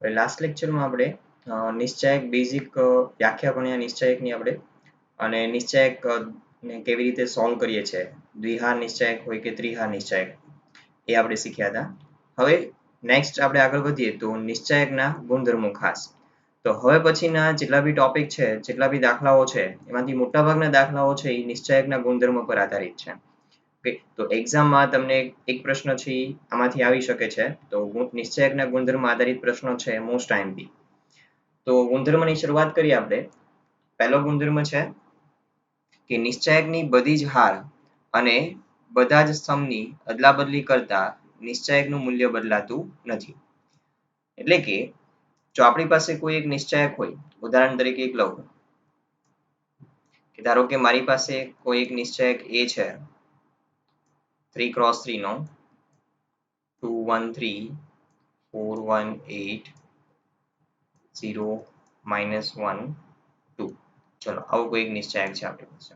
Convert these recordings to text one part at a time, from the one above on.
હવે લાસ્ટ લેક્ચરમાં આપણે નિશ્ચાયક બેઝિક વ્યાખ્યા ભણ્યા નિશ્ચાયકની આપણે અને નિશ્ચાયક ને કેવી રીતે સોલ્વ કરીએ છીએ, દ્વિહાર નિશ્ચાયક હોય કે ત્રિહાર નિશ્ચાયક એ આપણે શીખ્યા હતા. હવે નેક્સ્ટ આપણે આગળ વધીએ તો નિશ્ચાયકના ગુણધર્મો ખાસ. તો હવે પછીના જેટલા બી ટોપિક છે, જેટલા બી દાખલાઓ છે, એમાંથી મોટાભાગના દાખલાઓ છે એ નિશ્ચાયકના ગુણધર્મો પર આધારિત છે. ઓકે, તો એક્ઝામમાં તમને એક પ્રશ્ન છે આમાંથી આવી શકે છે. તો નિશ્ચાયકના ગુણધર્મ આધારિત પ્રશ્નો છે મોસ્ટ આઈએમપી. તો ગુણધર્મની શરૂઆત કરીએ આપણે. પહેલો ગુણધર્મ છે કે નિશ્ચાયકની બધી જ હાર અને બધા જ સ્તંભની અદલાબદલી કરતા નિશ્ચાયકનું મૂલ્ય બદલાતું નથી. એટલે કે જો આપણી પાસે કોઈ એક નિશ્ચાયક હોય, ઉદાહરણ તરીકે એક લઉં કે ધારો કે મારી પાસે કોઈ એક નિશ્ચાયક એ છે 3x3 નો 2 1 3 4 1 8 0 -1 2. ચલો આવો કોઈ એક નિશ્ચાયક છે આપણી પાસે.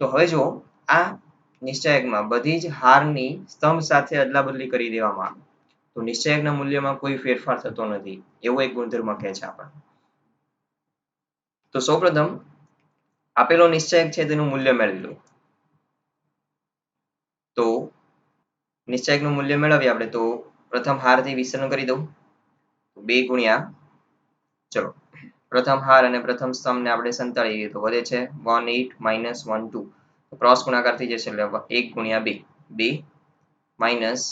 તો હવે જો આ નિશ્ચાયકમાં બધી જ હારની સ્તંભ સાથે અદલાબદલી કરી દેવામાં આવે તો નિશ્ચાયકના મૂલ્યમાં કોઈ ફેરફાર થતો નથી, એવો એક ગુણધર્મ કહે છે આપણને. તો સૌપ્રથમ આપેલો નિશ્ચાયક છે તેનું મૂલ્ય મેળવી લો. તો નિશ્ચાયકનું મૂલ્ય મેળવીએ આપણે તો પ્રથમ હારથી વિસ્તરણ કરી દઉં. 2 ગુણ્યા ચલો પ્રથમ હાર અને પ્રથમ સ્તંભને આપણે સંતાડીએ તો વધે છે 1 8 -1 2. ક્રોસ ગુણાકાર થઈ જશે એટલે 1 ગુણ્યા 2 2 માઇનસ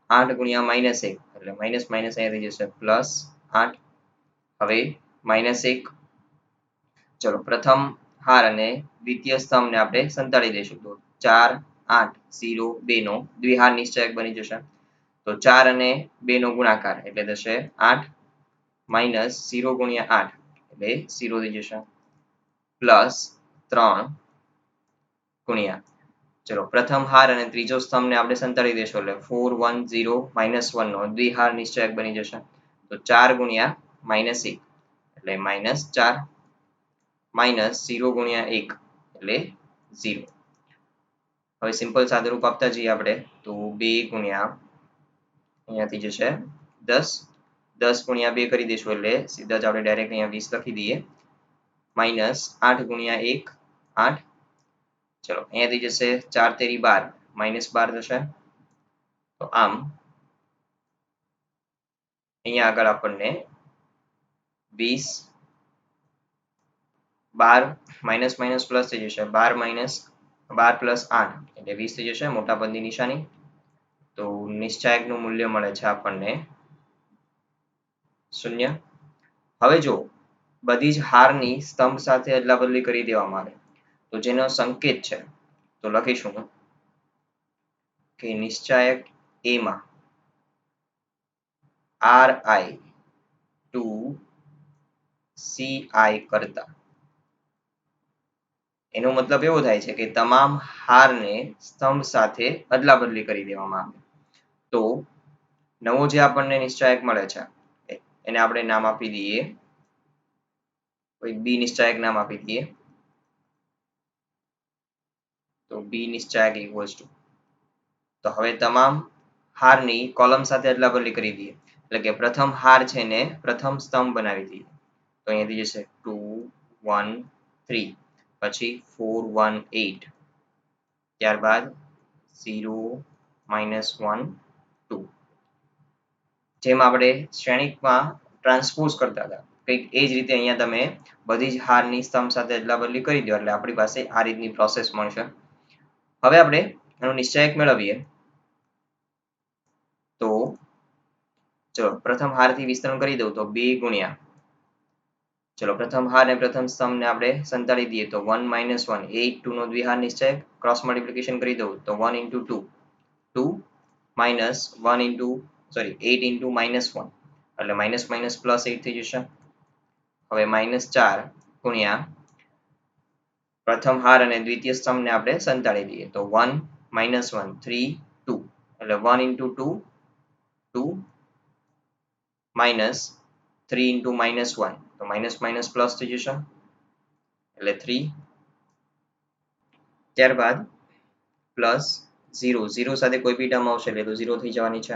8 ગુણ્યા -1 એટલે માઇનસ માઇનસ અહીંયા થઈ જશે પ્લસ 8. હવે -1. ચલો પ્રથમ હાર અને દ્વિતીય સ્તંભને આપણે સંતાડી દઈશું તો 4 8 0 2 નો દ્વિહાર નિશ્ચાયક બની જશે. તો 4 અને 2 નો ગુણાકાર એટલે થશે 8 માઇનસ 0 ગુણ્યા 8 એટલે 0 થઈ જશે પ્લસ 3 ગુણ્યા ચલો પ્રથમ હાર અને ત્રીજો સ્તંભને આપણે સંતાડી દઈશું એટલે 4 1 0 -1 નો દ્વિહાર નિશ્ચાયક બની જશે. તો 4 ગુણ્યા -1 એટલે -4 માઇનસ 0 ગુણ્યા 1 એટલે 0. હવે સિમ્પલ સાદુરૂપ આપતા જઈએ આપણે તો 2 ગુણ્યા અહીંયાથી જશે 10 10 ગુણ્યા 2 કરી દઈશું એટલે સીધા જ આપણે ડાયરેક્ટ અહીંયા 20 લખી દઈએ માઇનસ 8 ગુણ્યા 1 8. ચલો અહીંયાથી જશે 4 તેરી 12 -12 થશે. તો આમ અહીંયા આગળ આપણને 20 12 માઇનસ માઇનસ પ્લસ થઈ જશે 12 12 પ્લસ 8 એટલે 20 થઈ જશે મોટા પદની નિશાની. તો નિશ્ચાયકનું મૂલ્ય મળે છે આપણને 0. હવે જો બધી જ હારની સ્તંભ સાથે અદલાબદલી કરી દેવામાં આવે તો જેનો સંકેત છે તો લખીશું કે નિશ્ચાયક A માં Ri to Ci કરતા એનો મતલબ એવો થાય છે કે તમામ હારને સ્તંભ સાથે અદલાબદલી કરી દેવામાં આવે તો નવો જે આપણને નિશ્ચાયક મળે છે એને આપણે નામ આપી દઈએ કોઈ બી નિશ્ચાયક નામ આપી દઈએ. તો બી નિશ્ચાયક ઇક્વલ્સ ટુ તો હવે તમામ હારની કોલમ સાથે અદલાબદલી કરી દઈએ એટલે કે પ્રથમ હાર છે ને પ્રથમ સ્તંભ બનાવી દઈએ તો અહીંયાથી જશે 2 1 3 પછી 4 1 8 ત્યારબાદ 0 -1 2. જેમ આપણે શ્રેણિકમાં ટ્રાન્સપોઝ કરતા હતા કંઈક એ જ રીતે અહીંયા તમે બધી જ હારની સ્તંભ સાથે અદલાબદલી કરી દો એટલે આપણી પાસે આ રીતની પ્રોસેસ મળશે. હવે આપણે આનું નિશ્ચાયક મેળવીએ તો ચલો પ્રથમ હારથી વિસ્તરણ કરી દઉં તો 2 ગુણ્યા ચલો પ્રથમ હાર અને પ્રથમ સ્તંભને આપણે સંતાડી દઈએ તો 1 -1 8 2 નો દ્વિહાર નિશ્ચાયક ક્રોસ મલ્ટિપ્લિકેશન કરી દઉં તો 1 * 2 2 minus 1 into 8 into -1 એટલે માઇનસ માઇનસ પ્લસ 8 થઈ જશે. હવે -4 ગુણ્યા પ્રથમ હાર અને દ્વિતીય સ્તંભને આપણે સંતાડી દઈએ તો 1 -1 3 2 એટલે 1 into 2 2 minus 3 into -1 તો માઇનસ માઇનસ પ્લસ થઈ જશે એટલે 3. ત્યારબાદ પ્લસ 0 0 સાથે કોઈ બી ટર્મ આવશે એટલે તો 0 થઈ જવાની છે.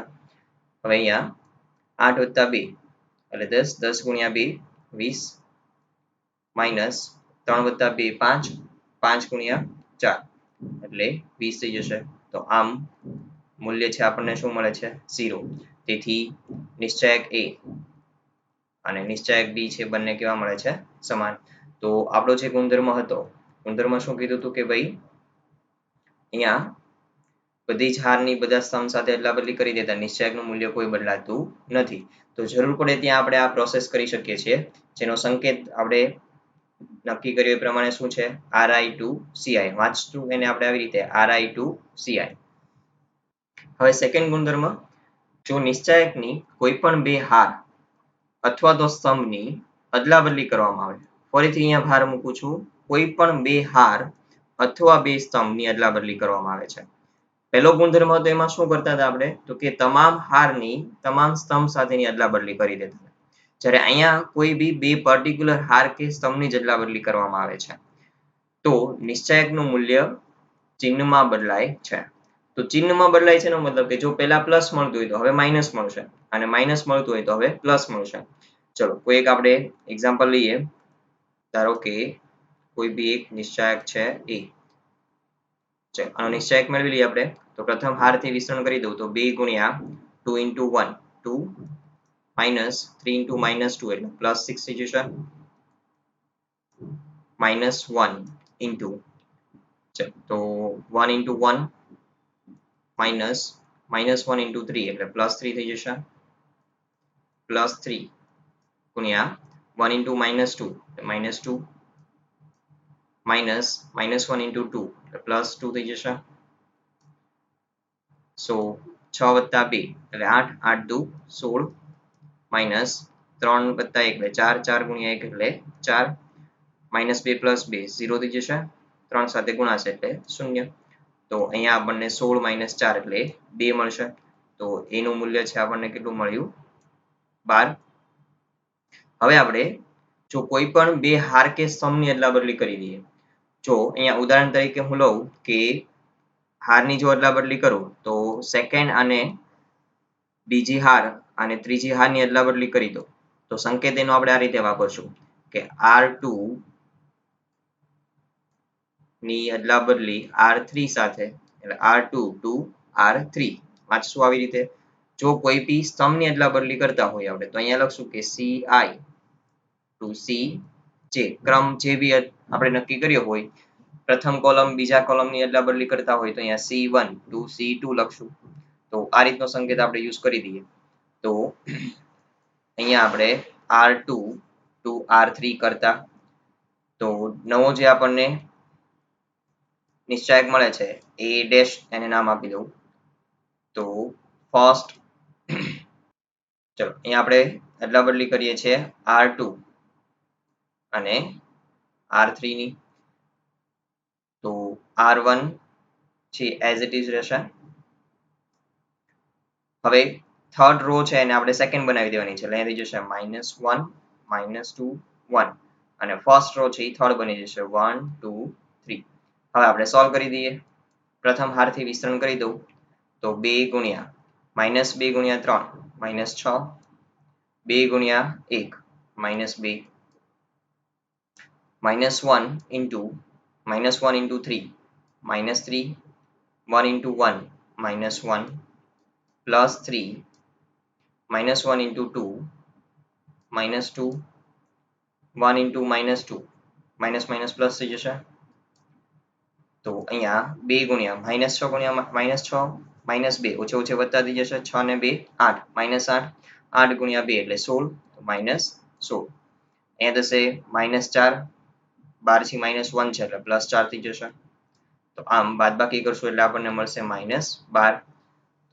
હવે અહીંયા 8 + 2 એટલે 10 10 ગુણ્યા 2 20 માઇનસ 3 વત્તા 2 5 5 ગુણ્યા 4 એટલે 20 થઈ જશે. તો આમ મૂલ્ય છે આપણને શું મળે છે 0. તેથી નિશ્ચાયક A અને નિશ્ચાયક B છે બંને કેવા મળે છે સમાન. તો આપણો જે ગુણધર્મ હતો ગુણધર્મ શું કીધું હતું કે ભાઈ અહીંયા બધી જ હારની બધા સ્તંભ સાથે અદલા બદલી કરી દેતા નિશ્ચાયકનું મૂલ્ય કોઈ બદલાતું નથી. તો જરૂર પડે ત્યાં આપણે આ પ્રોસેસ કરી શકીએ છીએ જેનો સંકેત આપણે નક્કી કર્યો એ પ્રમાણે શું છે ri to ci. વાંચતું એને આપણે આવી રીતે ri to ci. હવે સેકન્ડ ગુણધર્મ જો નિશ્ચાયકની કોઈ પણ બે હાર અથવા તો સ્તંભની અદલા બદલી કરવામાં આવે. ફરીથી અહીંયા ભાર મૂકું છું કોઈ પણ બે હાર અથવા બે સ્તંભની અદલા બદલી કરવામાં આવે છે. પહેલો ગુણધર્મ હતો એમાં શું કરતા હતા આપણે તો કે તમામ હારની તમામ સ્તંભ સાથેની અદલા બદલી કરી દેતા. જ્યારે અહીંયા કોઈ બી બે પર્ટિક્યુલર હાર કે સ્તંભની જ અદલા બદલી કરવામાં આવે છે તો નિશ્ચાયકનું મૂલ્ય ચિહ્નમાં બદલાય છે. તો ચિહ્નમાં બદલાય છે એનો મતલબ કે જો પહેલા પ્લસ મળતું હોય તો હવે માઇનસ મળશે અને માઇનસ મળતું હોય તો હવે પ્લસ મળશે. ચલો કોઈ એક આપણે એક્ઝામ્પલ લઈએ. ધારો કે કોઈ બી એક નિશ્ચાયક છે A. આનો નિશ્ચાયક મેળવી લઈએ આપણે. તો પ્રથમ હારથી વિસ્તરણ કરી દઉં તો 2 ગુણ્યા 2 into 1 2 minus 3 into minus 2 એટલે plus 6 થઈ જશે. minus 1 into તો 1 into 1 minus 1 into 3 એટલે plus 3 થઈ જશે. plus 3 ગુણ્યા 1 into minus 2 minus 2 minus 1 into 2 એટલે plus 2 થઈ જશે. સો 6 વત્તા 2 એટલે 8 8 દુ 16 minus 3 વત્તા 1 એટલે 4 4 ગુણ્યા 1 એટલે 4 minus 2 plus 2 0 થઈ જશે. 3 સાથે ગુણાશે એટલે 0. તો અહીંયા આપણને 16 minus 4 એટલે 2 મળશે. તો એનું મૂલ્ય છે આપણને કેટલું મળ્યું 12. હવે આપણે જો કોઈ પણ બે હાર કે સ્તંભની અદલા બદલી કરી દઈએ. જો અહીંયા ઉદાહરણ તરીકે હું લઉં કે હારની જો અદલા બદલી કરું તો સેકન્ડ અને બીજી હાર અને ત્રીજી હારની અદલા બદલી કરી દો તો સંકેત એનો આપણે આ રીતે વાપરશું કે R2 ની અદલા બદલી R3 સાથે એટલે R2 to R3 વાંચશું આવી રીતે. જો કોઈ બી સ્તંભની અદલા બદલી કરતા હોય આપણે તો અહીંયા લખશું કે CI to CJ ક્રમ જે બી આપણે નક્કી કર્યો હોય પ્રથમ કોલમ બીજા કોલમની અદલા બદલી કરતા હોય તો અહીંયા C1 to C2 લખશું. તો આ રીતનો સંકેત આપણે યુઝ કરી દઈએ તો અહીંયા આપણે R2 to R3 કરતા તો નવો જે આપણને નિશ્ચાયક મળે છે A ડેશ એને નામ આપી દઉં તો ફર્સ્ટ ચલો અહીંયા આપણે અદલા બદલી કરીએ છીએ R2 અને R3 ની. તો R1 છે એઝ ઇટ ઇઝ રહેશે. હવે થર્ડ રો છે એને આપણે સેકન્ડ બનાવી દેવાની છે એટલે અહીં થઈ જશે -1 -2 1 અને ફર્સ્ટ રો છે એ થર્ડ બની જશે 1 2 3. હવે આપણે સોલ્વ કરી દઈએ. પ્રથમ હારથી વિસ્તરણ કરી દઉં તો 2 ગુણ્યા -2 ગુણ્યા 3 -6 2 ગુણ્યા 1 -2 -1 into -1 into 3 -3 1 into 1 -1 plus 3 -1 into 2 -2 1 into -2 minus plus થઈ જશે. તો અહીંયા 2 ગુણ્યા -6 ગુણ્યા -6 -2 ઓછે ઓછે વધતા થઈ જશે 6 ને 2 8 -8 8 ગુણ્યા 2 એટલે 16 -16. અહીંયા થશે -4 12 થી -1 છે એટલે +4 થઈ જશે. તો આમ બાદબાકી કરશું એટલે આપણને મળશે -12.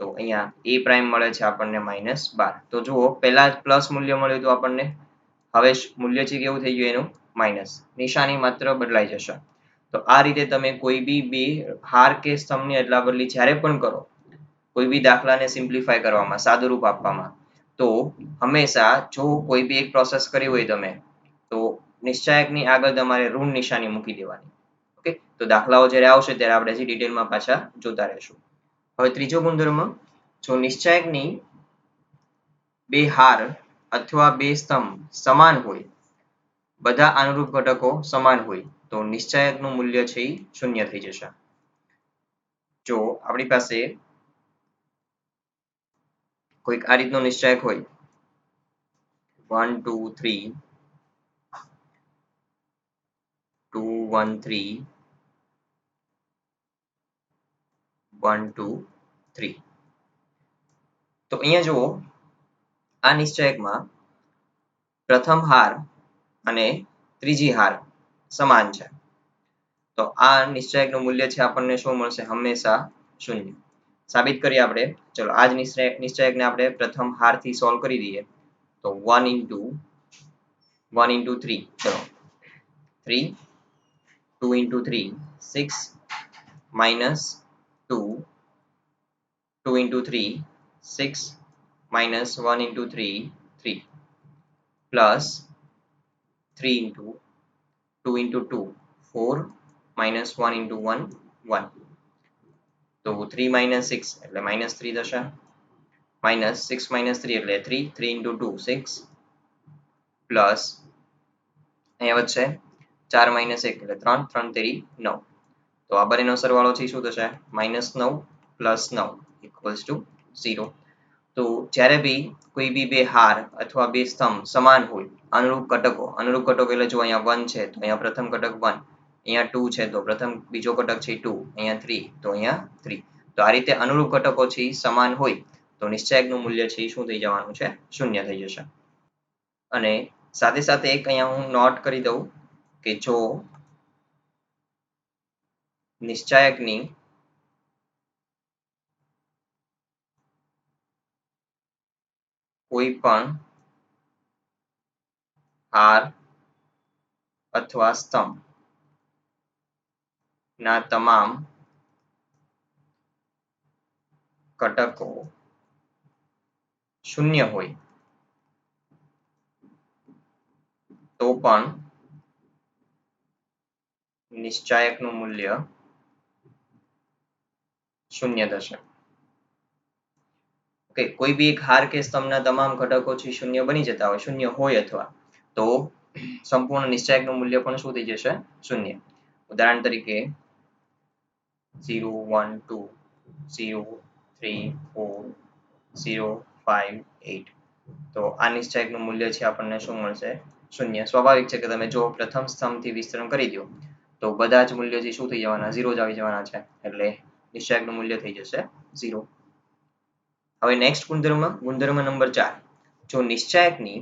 તો અહીંયા A પ્રાઇમ મળે છે આપણને -12. તો જુઓ પહેલા પ્લસ મૂલ્ય મળ્યું તો આપણને હવે મૂલ્ય છે કેવું થઈ ગયું એનું માઇનસ. નિશાની માત્ર બદલાઈ જશે. તો આ રીતે તમે કોઈ બી બે હાર કે સ્તંભની અદલા બદલી જ્યારે પણ કરો કોઈ બી દાખલાને સિમ્પ્લિફાય કરવામાં સાદુરૂપ આપવામાં તો હંમેશા જો કોઈ બી એક પ્રોસેસ કરી હોય તમે તો નિશ્ચાયકની આગળ તમારે ઋણ નિશાની મૂકી દેવાની. ઓકે તો દાખલાઓ જ્યારે આવશે ત્યારે આપણે હજી ડિટેલમાં પાછા જોતા રહેશું. હવે ત્રીજો ગુણધર્મ જો નિશ્ચાયકની બે હાર અથવા બે સ્તંભ સમાન હોય, બધા અનુરૂપ ઘટકો સમાન હોય તો નિશ્ચાયકનું મૂલ્ય છે એ શૂન્ય થઈ જશે. જો આપણી પાસે કોઈક આ રીતનો નિશ્ચાયક હોય 1 2 3 2 1 3 1 2 3, તો અહીંયા જુઓ આ નિશ્ચાયકમાં પ્રથમ હાર અને ત્રીજી હાર સમાન છે, તો આ નિશ્ચાયકનું મૂલ્ય છે આપણને શું મળશે? હંમેશા શૂન્ય. સાબિત કરીએ આપણે. ચલો આ જ નિશ્ચાયકને આપણે પ્રથમ હારથી સોલ્વ કરી દઈએ. તો 1 into 3, ચલો 3, 2 into 3 6 minus 2, 2 into 3 6 minus 1 into 3 3 plus 3 into 2 into 2 4 minus 1 into 1 1, તો 3 minus 6 એટલે minus 3 થશે, minus 6 minus 3 એટલે 3 3 into 2 6 plus અહીંયા વચ્ચે 4 minus 1 એટલે 3 3 તેરી 9, તો આ બંનેનો સરવાળો છે શું થશે? -9 plus 9 equals to 0. તો જ્યારે બી કોઈ બી બે હાર અથવા બે સ્તંભ સમાન હોય, અનુરૂપ ઘટકો એટલે જો અહીંયા 1 છે તો અહીંયા પ્રથમ ઘટક 1, અહીંયા 2 છે તો પ્રથમ બીજો ઘટક છે 2, અહીંયા 3 તો અહીંયા 3, તો આ રીતે અનુરૂપ ઘટકો છે સમાન હોય તો નિશ્ચાયકનું મૂલ્ય છે શું થઈ જવાનું છે? શૂન્ય થઈ જશે. અને સાથે સાથે એક અહીંયા હું નોટ કરી દઉં કે જો નિશ્ચાયકની કોઈ પણ હાર અથવા સ્તંભ ના તમામ ઘટકો શૂન્ય હોય તો પણ નિશ્ચાયકનું મૂલ્ય શૂન્ય થશે. ઓકે, કોઈ બી એક હાર કે સ્તંભના તમામ ઘટકો છે શૂન્ય બની જતા હોય, શૂન્ય હોય અથવા તો સંપૂર્ણ નિશ્ચાયકનું મૂલ્ય પણ શું થઈ જશે? શૂન્ય. ઉદાહરણ તરીકે 0 1 2 0 3 4 0 5 8, તો આ નિશ્ચાયકનું મૂલ્ય છે આપણને શું મળશે? શૂન્ય. સ્વાભાવિક છે કે તમે જો પ્રથમ સ્તંભથી વિસ્તરણ કરી દો તો બધા જ મૂલ્ય જે શું થઈ જવાના? 0 જ આવી જવાના છે, એટલે નિશ્ચાયકનું મૂલ્ય થઈ જશે 0. હવે નેક્સ્ટ ગુણધર્મ નંબર 4, જો નિશ્ચાયકની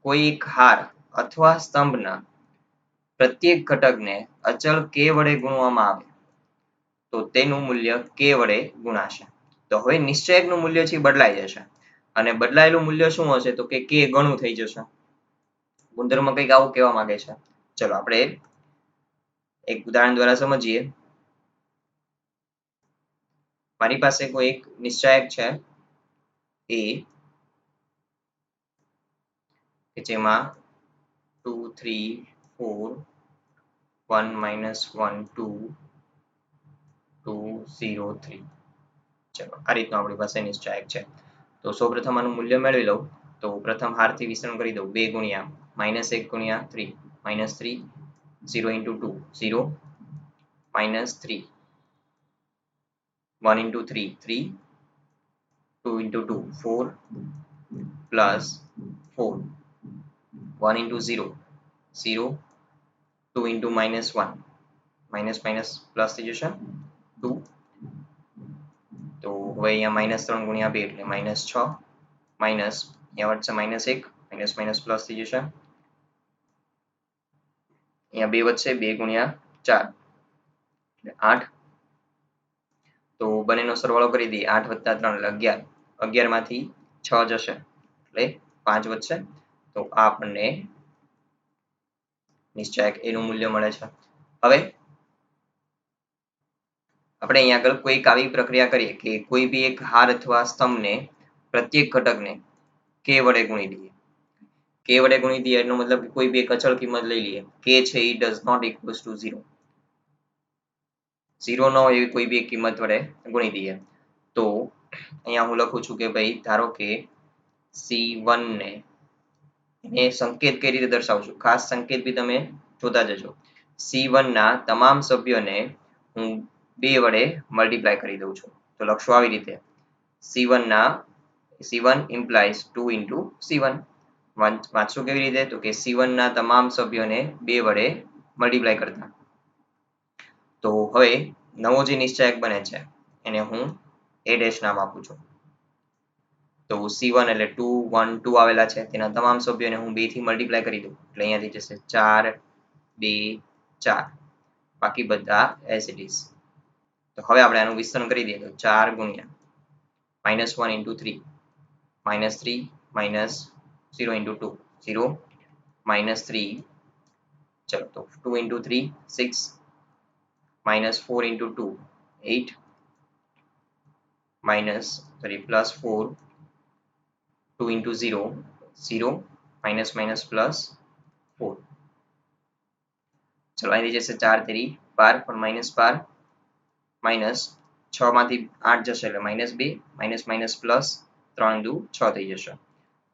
કોઈ એક હાર અથવા સ્તંભના પ્રત્યેક ઘટકને અચળ k વડે ગુણવામાં આવે તો તેનું મૂલ્ય k વડે ગુણાશે. તો હવે નિશ્ચાયકનું મૂલ્ય છે બદલાઈ જશે, અને બદલાયેલું મૂલ્ય શું હશે? તો કે k ગણું થઈ જશે. ગુણધર્મ કંઈક આવું કહેવા માંગે છે. ચલો આપણે એક ઉદાહરણ દ્વારા સમજીએ. મારી પાસે કોઈ એક નિશ્ચાયક છે a કે જેમાં 2 3 4 1 minus 1 2 2 0 3, ચલો આ રીતનો આપણી પાસે નિશ્ચાયક છે. તો સૌપ્રથમ આનું મૂલ્ય મેળવી લઉં. તો પ્રથમ હારથી વિસ્તરણ કરી દઉં. 2 ગુણ્યા -1 ગુણ્યા 3 -3 0 into 2 0 -3 1 into 3 3 2 into 2 4 plus 4 1 into 0 0 2 into -1 minus plus થઈ જશે 2, તો હવે અહીંયા -3 ગુણ્યા 2 એટલે -6 માઇનસ અહીંયા વચ્ચે -1 માઇનસ પ્લસ થઈ જશે, અહીંયા 2 વચ્ચે 2 ગુણ્યા 4 એટલે 8, તો બંનેનો સરવાળો કરી દઈએ. 8 + 3 એટલે 11, 11 માંથી 6 જશે એટલે 5 વધશે, તો આ આપણને નિશ્ચાયક એનું મૂલ્ય મળે છે. હવે આપણે અહીંયા આગળ કોઈક આવી પ્રક્રિયા કરીએ કે કોઈ બી એક હાર અથવા સ્તંભને પ્રત્યેક ઘટકને k વડે ગુણી દઈએ. k વડે ગુણી દઈએ એનો મતલબ કે કોઈ બી એક અચળ કિંમત લઈ લઈએ. k છે એ does not equals to 0. 0 ન હોય એવી કોઈ બી એક કિંમત વડે ગુણી દઈએ. તો અહીંયા હું લખું છું કે ભાઈ ધારો કે C1 ને એને સંકેત કઈ રીતે દર્શાવશું, ખાસ સંકેત બી તમે જોતા જજો. C1 ના તમામ સભ્યોને હું 2 વડે મલ્ટીપ્લાય કરી દઉં છું. તો લખશું આવી રીતે C1 implies 2 into C1. વાંચશું કેવી રીતે, તો કે C1 ના તમામ સભ્યોને 2 વડે મલ્ટીપ્લાય કરતા. તો હવે નવો જે નિશ્ચાયક બને છે એને હું A' નામ આપું છું. તો C1 એટલે 2 1 2 આવેલા છે, તેના તમામ સભ્યોને હું 2 થી મલ્ટીપ્લાય કરી દઉં એટલે અહીંયાથી જશે 4 2 4, બાકી બધા as it is. તો હવે આપણે આનું વિસ્તરણ કરી દઈએ તો 4 ગુણ્યા -1 into 3 -3 minus 0 into 2 0 -3, ચલો તો 2 into 3 6 -4 into 2 8 plus 4 2 into 0 0 minus plus 4. ચલો અહીંથી જશે 4 3 12 પણ -12 માઇનસ 6 માંથી 8 જશે એટલે -2 માઇનસ પ્લસ 3 દુ 6 થઈ જશે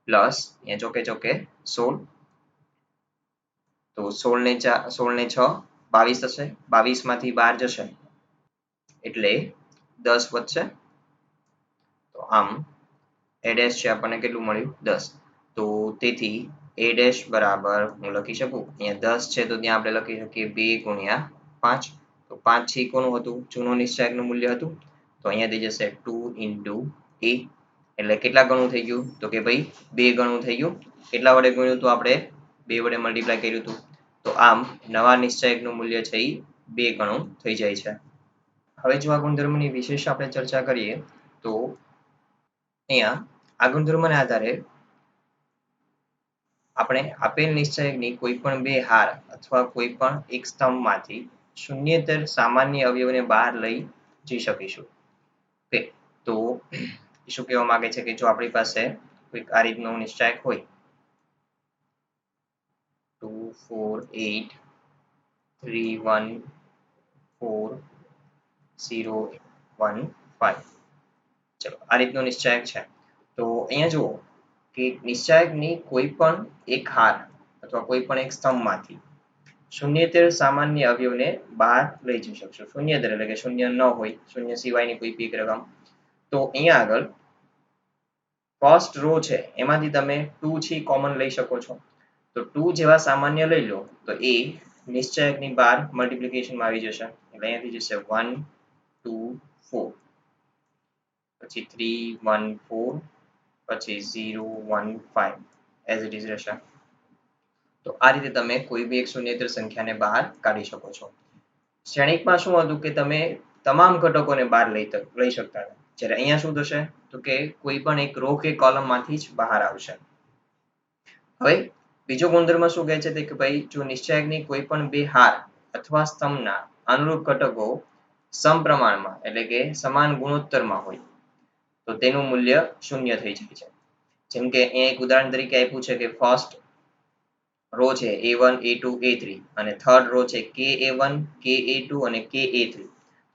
પ્લસ અહીંયા ચોકે ચોકે 16, તો 16 ને 6 22 થશે, 22 માંથી 12 જશે એટલે 10 વધશે. તો આમ A' છે આપણને કેટલું મળ્યું 10. તો તેથી A' બરાબર હું લખી શકું અહીંયા 10 છે તો ત્યાં આપણે લખી શકીએ 2 ગુણ્યા 5. તો 5 છે કોનું હતું, જૂનું નિશ્ચાયકનું મૂલ્ય હતું, તો અહીંયાથી જશે 2 into A એટલે કેટલા ગણું થઈ ગયું, તો કે ભાઈ 2 ગણું થઈ ગયું. કેટલા વડે ગુણ્યું તો આપણે 2 વડે મલ્ટીપ્લાય કર્યું હતું, તો આમ નવા નિશ્ચાયકનું મૂલ્ય છે એ 2 ગણું થઈ જાય છે. હવે જો આ ગુણધર્મની વિશેષ આપણે ચર્ચા કરીએ તો અહીંયા આ ગુણધર્મને આધારે આપણે આપેલ નિશ્ચાયકની કોઈ પણ 2 હાર અથવા કોઈ પણ એક સ્તંભમાંથી શૂન્યેતર સામાન્ય અવયવને બહાર લઈ જઈ શકીશું. ઓકે, તો શું કહેવા માંગે છે કે જો આપણી પાસે કોઈક આ રીતનો નિશ્ચાયક હોય 2 4 8 3 1 4 0 1 5, ચલો આ રીતનો નિશ્ચાયક છે. તો અહીંયા જુઓ કે નિશ્ચાયકની કોઈ પણ એક હાર અથવા કોઈ પણ એક સ્તંભમાંથી શૂન્યેતર સામાન્ય અવયવને બહાર લઈ જઈ શકશો. શૂન્યેતર એટલે કે શૂન્ય ન હોય, શૂન્ય સિવાયની કોઈ પીક રકમ. તો અહીંયા આગળ ફર્સ્ટ રો છે એમાંથી તમે 2 છે કોમન લઈ શકો છો. તો 2 જેવા સામાન્ય લઈ લો તો એ નિશ્ચાયકની બહાર મલ્ટીપ્લિકેશનમાં આવી જશે એટલે અહીંયાથી જશે 1 2 4, પછી 3 1 4, પછી 0 1 5 as it is રહેશે. તો આ રીતે તમે કોઈ બી એક શૂન્યેતર સંખ્યાને બહાર કાઢી શકો છો. શ્રેણિકમાં શું હતું કે તમે તમામ ઘટકોને બહાર લઈ શકતા હતા, જ્યારે અહીંયા શું થશે તો કે કોઈ પણ એક રો કે કોલમમાંથી જ બહાર આવશે. હવે બીજો ગુણધર્મ શું કહે છે કે ભાઈ જો નિશ્ચાયકની કોઈ પણ 2 હાર અથવા સ્તંભના અનુરૂપ ઘટકો સમપ્રમાણમાં એટલે કે સમાન ગુણોત્તરમાં હોય તો તેનું મૂલ્ય શૂન્ય થઈ જાય છે. જેમ કે અહીંયા એક ઉદાહરણ તરીકે આપ્યું છે કે ફર્સ્ટ રો છે A1 A2 A3 અને થર્ડ રો છે KA1 KA2 અને KA3.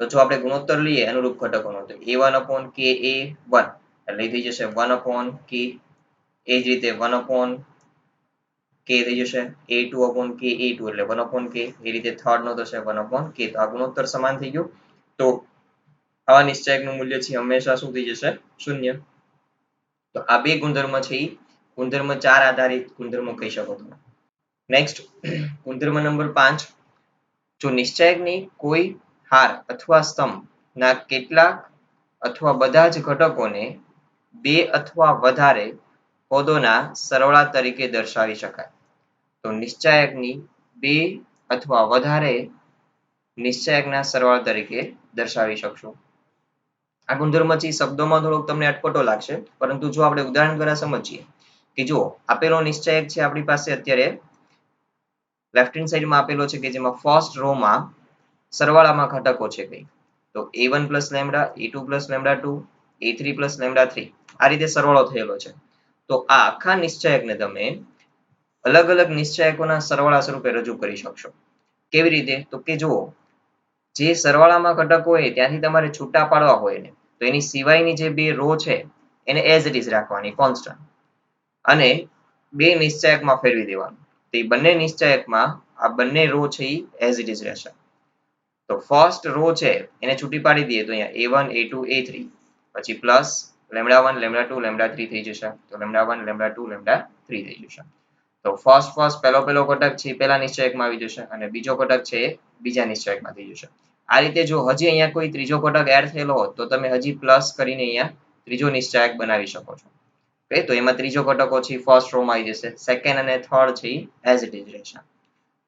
તો જો આપણે ગુણોત્તર લઈએ અનુરૂપ ઘટકોનો તો A1 upon KA1 એટલે થઈ જશે 1 upon K, એ જ રીતે 1 upon K થઈ જશે, A2 upon KA2 એટલે 1 upon K, એ રીતે થર્ડ નો થશે 1 upon K. તો આ ગુણોત્તર સમાન થઈ ગયું. તો આવા નિશ્ચાયકનું મૂલ્ય છે હંમેશા શું થઈ જશે શૂન્ય. તો આ બે ગુણધર્મ છે એ ગુણધર્મ 4 આધારિત ગુણધર્મો કહી શકો તમે. નેક્સ્ટ ગુણધર્મ નંબર 5, જો નિશ્ચાયકની કોઈ હાર અથવા સ્તંભના કેટલાક અથવા બધા જ ઘટકોને 2 અથવા વધારે પદોના સરવાળા તરીકે દર્શાવી શકાય. તો નિશ્ચાયકની 2 અથવા વધારે નિશ્ચાયકના સરવાળા તરીકે દર્શાવી શકશો. આ ગુણધર્મ છે શબ્દોમાં થોડોક તમને અટપટો લાગશે, પરંતુ જો આપણે ઉદાહરણ દ્વારા સમજીએ કે જો આપેલો નિશ્ચાયક છે આપણી પાસે અત્યારે લેફ્ટ હેન્ડ સાઈડમાં આપેલો છે કે જેમાં ફર્સ્ટ રો માં સરવાળામાં ઘટકો છે કઈ તો A1 plus lambda, A2 plus lambda 2, A3 plus lambda 3 આ રીતે સરવાળો થયેલો છે. તો આ આખા નિશ્ચાયકને તમે અલગ અલગ નિશ્ચાયકોના સરવાળા સ્વરૂપે રજૂ કરી શકશો. કેવી રીતે, તો કે જુઓ જે સરવાળામાં ઘટકો હોય ત્યાંથી તમારે છૂટા પાડવા હોય ને તો એની સિવાયની જે 2 રો છે એને as it is રાખવાની કોન્સ્ટન્ટ, અને બે નિશ્ચયકમાં ફેરવી દેવાનું. તો એ બંને નિશ્ચયકમાં આ બંને રો છે એ એઝ ઇટ ઇઝ રહેશે. તો ફર્સ્ટ રો છે એને છૂટી પાડી દઈએ તો અહીંયા a1 a2 a3 પછી પ્લસ λ1 λ2 λ3 થઈ જશે. તો λ1 λ2 λ3 થઈ જશે. તો ફર્સ્ટ પહેલો ઘટક છે પહેલા નિશ્ચયકમાં આવી જશે અને બીજો ઘટક છે એ બીજા નિશ્ચયકમાં થઈ જશે. આ રીતે જો હજી અહીંયા કોઈ ત્રીજો ઘટક એડ થયેલો હોત તો તમે હજી પ્લસ કરીને અહીંયા ત્રીજો નિશ્ચયક બનાવી શકો છો. ઓકે, તો એમાં ત્રીજો ઘટકો છે ફર્સ્ટ રો માં આવી જશે. સેકન્ડ અને થર્ડ છે એઝ ઇટ ઇઝ રહેશે.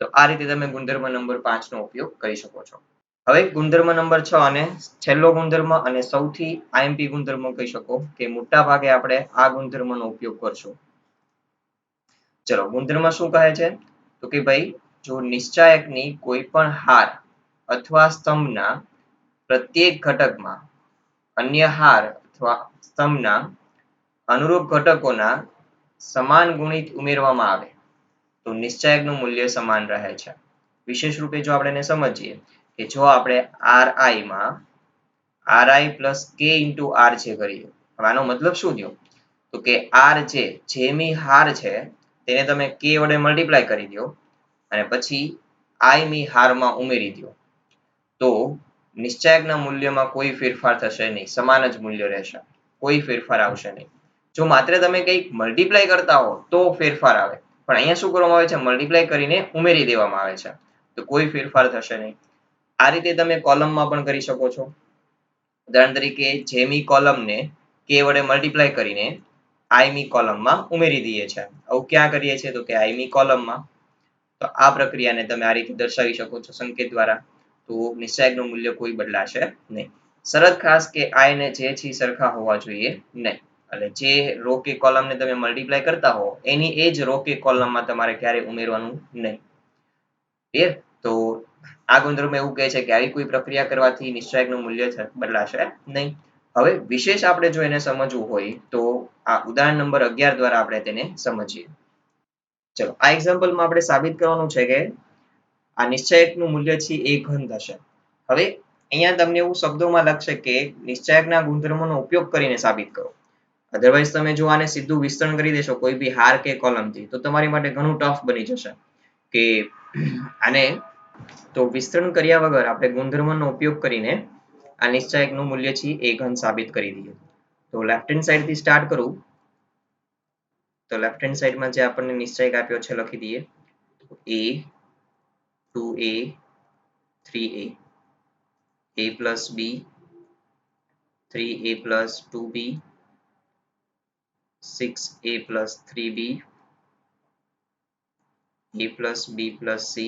તો આ રીતે તમે ગુણધર્મ નંબર 5 નો ઉપયોગ કરી શકો છો. હવે ગુણધર્મ નંબર 6 અને છેલ્લો ગુણધર્મ અને સૌથી આઈએમપી ગુણધર્મ કહી શકો કે મોટા ભાગે આપણે આ ગુણધર્મનો ઉપયોગ કરશું. ચલો, ગુણધર્મ શું કહે છે તો કે ભાઈ જો નિશ્ચાયકની કોઈ પણ હાર અથવા સ્તંભના પ્રત્યેક ઘટકમાં અન્ય હાર અથવા સ્તંભના અનુરૂપ ઘટકોના સમાન ગુણિત ઉમેરવામાં આવે તો નિશ્ચાયકનું મૂલ્ય સમાન રહે છે. વિશેષ રૂપે જો આપણે એને સમજીએ કે જો આપણે ri માં ri plus k into r જે કરીએ, આનો મતલબ શું થયો તો કે r જે મી હાર છે તેને તમે k વડે મલ્ટીપ્લાય કરી દો અને પછી i મી હારમાં ઉમેરી દો તો નિશ્ચાયકના મૂલ્યમાં કોઈ ફેરફાર થશે નહીં, સમાન જ મૂલ્ય રહેશે, કોઈ ફેરફાર આવશે નહીં. જો માત્ર તમે કંઈક મલ્ટીપ્લાય કરતા હો તો ફેરફાર આવે, પણ અહીંયા શું કરવામાં આવે છે મલ્ટીપ્લાય કરીને ઉમેરી દેવામાં આવે છે તો કોઈ ફેરફાર થશે નહીં. આ રીતે તમે કોલમમાં પણ કરી શકો છો. ઉદાહરણ તરીકે જેમી કોલમને k વડે મલ્ટીપ્લાય કરીને i મી કોલમમાં ઉમેરી દઈએ છીએ. આવું ક્યાં કરીએ છીએ તો કે i મી કોલમમાં. તો આ પ્રક્રિયાને તમે આ રીતે દર્શાવી શકો છો સંકેત દ્વારા. તો નિશ્ચાયકનું મૂલ્ય કોઈ બદલાશે નહીં. શરત ખાસ કે i ને j થી સરખા હોવા જોઈએ નહીં. એટલે જે રો કે કોલમને તમે મલ્ટીપ્લાય કરતા હો એની એ જ રો કે કોલમમાં તમારે ક્યારેય ઉમેરવાનું નહીં. ક્લિયર? તો આ ગુણધર્મ એવું કહે છે કે આવી કોઈ પ્રક્રિયા કરવાથી નિશ્ચાયકનું મૂલ્ય બદલાશે નહીં. હવે વિશેષ આપણે જો એને સમજવું હોય તો આ ઉદાહરણ નંબર 11 દ્વારા આપણે તેને સમજીએ. ચલો, આ એક્ઝામ્પલમાં આપણે સાબિત કરવાનું છે કે આ નિશ્ચાયકનું મૂલ્ય છે એ ઘન થશે. હવે અહીંયા તમને એવું શબ્દોમાં લખશે કે નિશ્ચાયકના ગુણધર્મોનો ઉપયોગ કરીને સાબિત કરો. અધરવાઇઝ તમે જો આને સીધું વિસ્તરણ કરી દેશો કોઈ બી હાર કે કોલમથી તો તમારી માટે ઘણું ટફ બની જશે કે આને તો વિસ્તરણ કર્યા વગર આપણે ગુણધર્મનો ઉપયોગ કરીને આ નિશ્ચાયકનું મૂલ્ય છે એ ઘન સાબિત કરી દઈએ. તો લેફ્ટ હેન્ડ સાઈડ થી સ્ટાર્ટ કરું તો લેફ્ટ હેન્ડ સાઈડમાં જે આપણને નિશ્ચાયક આપ્યો છે લખી દઈએ a 2a 3a a plus b 3a plus 2b 6a plus 3b a plus b plus c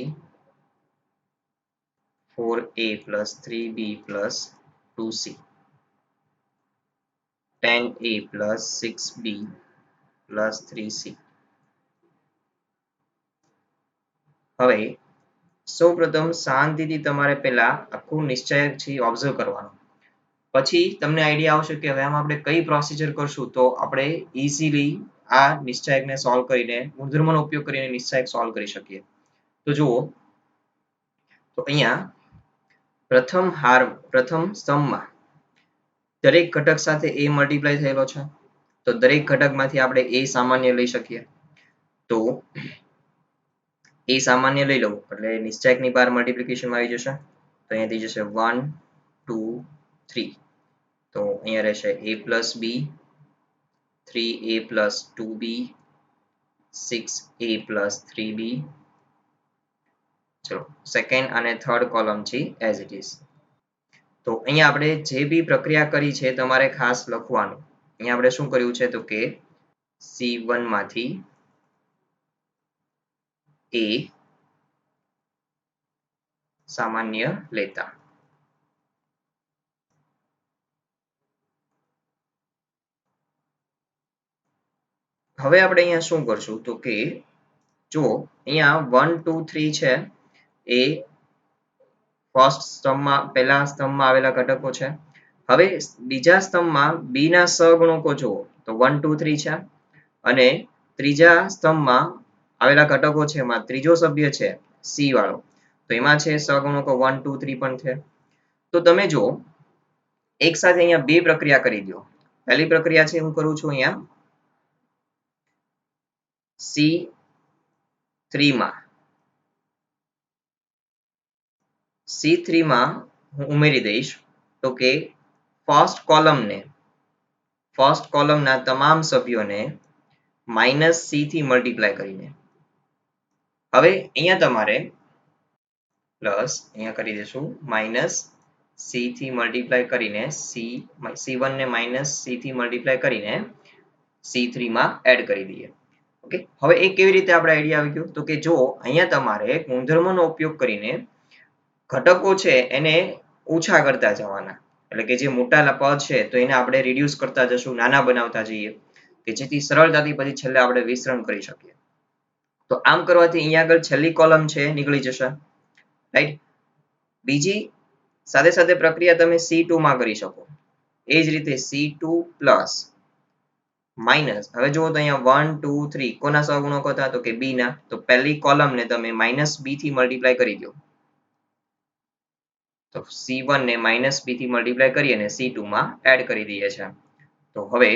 4a plus 3b plus 2c 10a plus 6b plus 3c. હવે સૌપ્રથમ શાંતિથી તમારે પહેલા આખું નિશ્ચયક છે ઓબ્ઝર્વ કરવાનું. પછી તમને આઈડિયા આવશે કે હવે આમાં આપણે કઈ પ્રોસિજર કરશું તો આપણે ઇઝીલી આ નિશ્ચયકને સોલ્વ કરીને ગુણધર્મનો ઉપયોગ કરીને નિશ્ચયક સોલ્વ કરી શકીએ. તો જુઓ, તો અહીંયા પ્રથમ સ્તંભમાં દરેક ઘટક સાથે a મલ્ટીપ્લાય થયેલો છે તો દરેક ઘટકમાંથી આપણે a સામાન્ય લઈ શકીએ. તો a સામાન્ય લઈ લઉં એટલે નિશ્ચયકની બહાર મલ્ટીપ્લિકેશનમાં આવી જશે. તો અહીંયા થઈ જશે 1 2 3. તો અહીંયા રહેશે a plus b 3a plus 2b 6a plus 3b. ચલો, સેકન્ડ અને થર્ડ કોલમ છે એઝ ઇટ ઇઝ. તો અહીંયા આપણે જે બી પ્રક્રિયા કરી છે તમારે ખાસ લખવાનું. અહીંયા આપણે શું કર્યું છે તો કે C1 માંથી a સામાન્ય લેતા. હવે આપણે અહીંયા શું કરશું તો કે જો અહીંયા 1 2 3 છે એ ફર્સ્ટ સ્તંભમાં પહેલા સ્તંભમાં આવેલા ઘટકો છે. હવે બીજા સ્તંભમાં b ના સહગુણકો જુઓ તો 1 2 3 છે અને ત્રીજા સ્તંભમાં આવેલા ઘટકો છે એમાં ત્રીજો સભ્ય છે c વાળો તો એમાં છે સહગુણકો 1 2 3 પણ છે. તો તમે જુઓ એક સાથે અહીંયા બે પ્રક્રિયા કરી દો. પહેલી પ્રક્રિયા છે હું કરું છું અહીંયા C3 માં C3 માં હું ઉમેરી દઈશ તો કે ફર્સ્ટ કોલમના તમામ સભ્યોને -c થી મલ્ટીપ્લાય કરીને. હવે અહીંયા તમારે પ્લસ અહીંયા કરી દેશું -c થી મલ્ટીપ્લાય કરીને C1 ને -c થી મલ્ટીપ્લાય કરીને C3 માં એડ કરી દઈએ. ઓકે, હવે એ કેવી રીતે આપણે આઈડિયા આવી ગયો તો કે જો અહીંયા તમારે ગુણધર્મોનો ઉપયોગ કરીને ઘટકો છે એને ઓછા કરતા જવાના, એટલે કે જે મોટા પદ છે તો એને આપણે રિડ્યુસ કરતા જશું, નાના બનાવતા જઈએ કે જેથી સરળતાથી પછી છેલ્લે આપણે વિસ્તરણ કરી શકીએ. તો આમ કરવાથી અહીંયા આગળ છેલ્લી કોલમ છે નીકળી જશે, રાઈટ. બીજી સાથે સાથે પ્રક્રિયા તમે C2 માં કરી શકો. એ જ રીતે C2 પ્લસ માઇનસ, હવે જુઓ તો અહીંયા 1 2 3 કોના સહગુણકો હતા તો કે b ના, તો પહેલી કોલમને તમે -b થી મલ્ટીપ્લાય કરી દો. તો C1 ને -b થી મલ્ટીપ્લાય કરી અને C2 માં એડ કરી દઈએ છે. તો હવે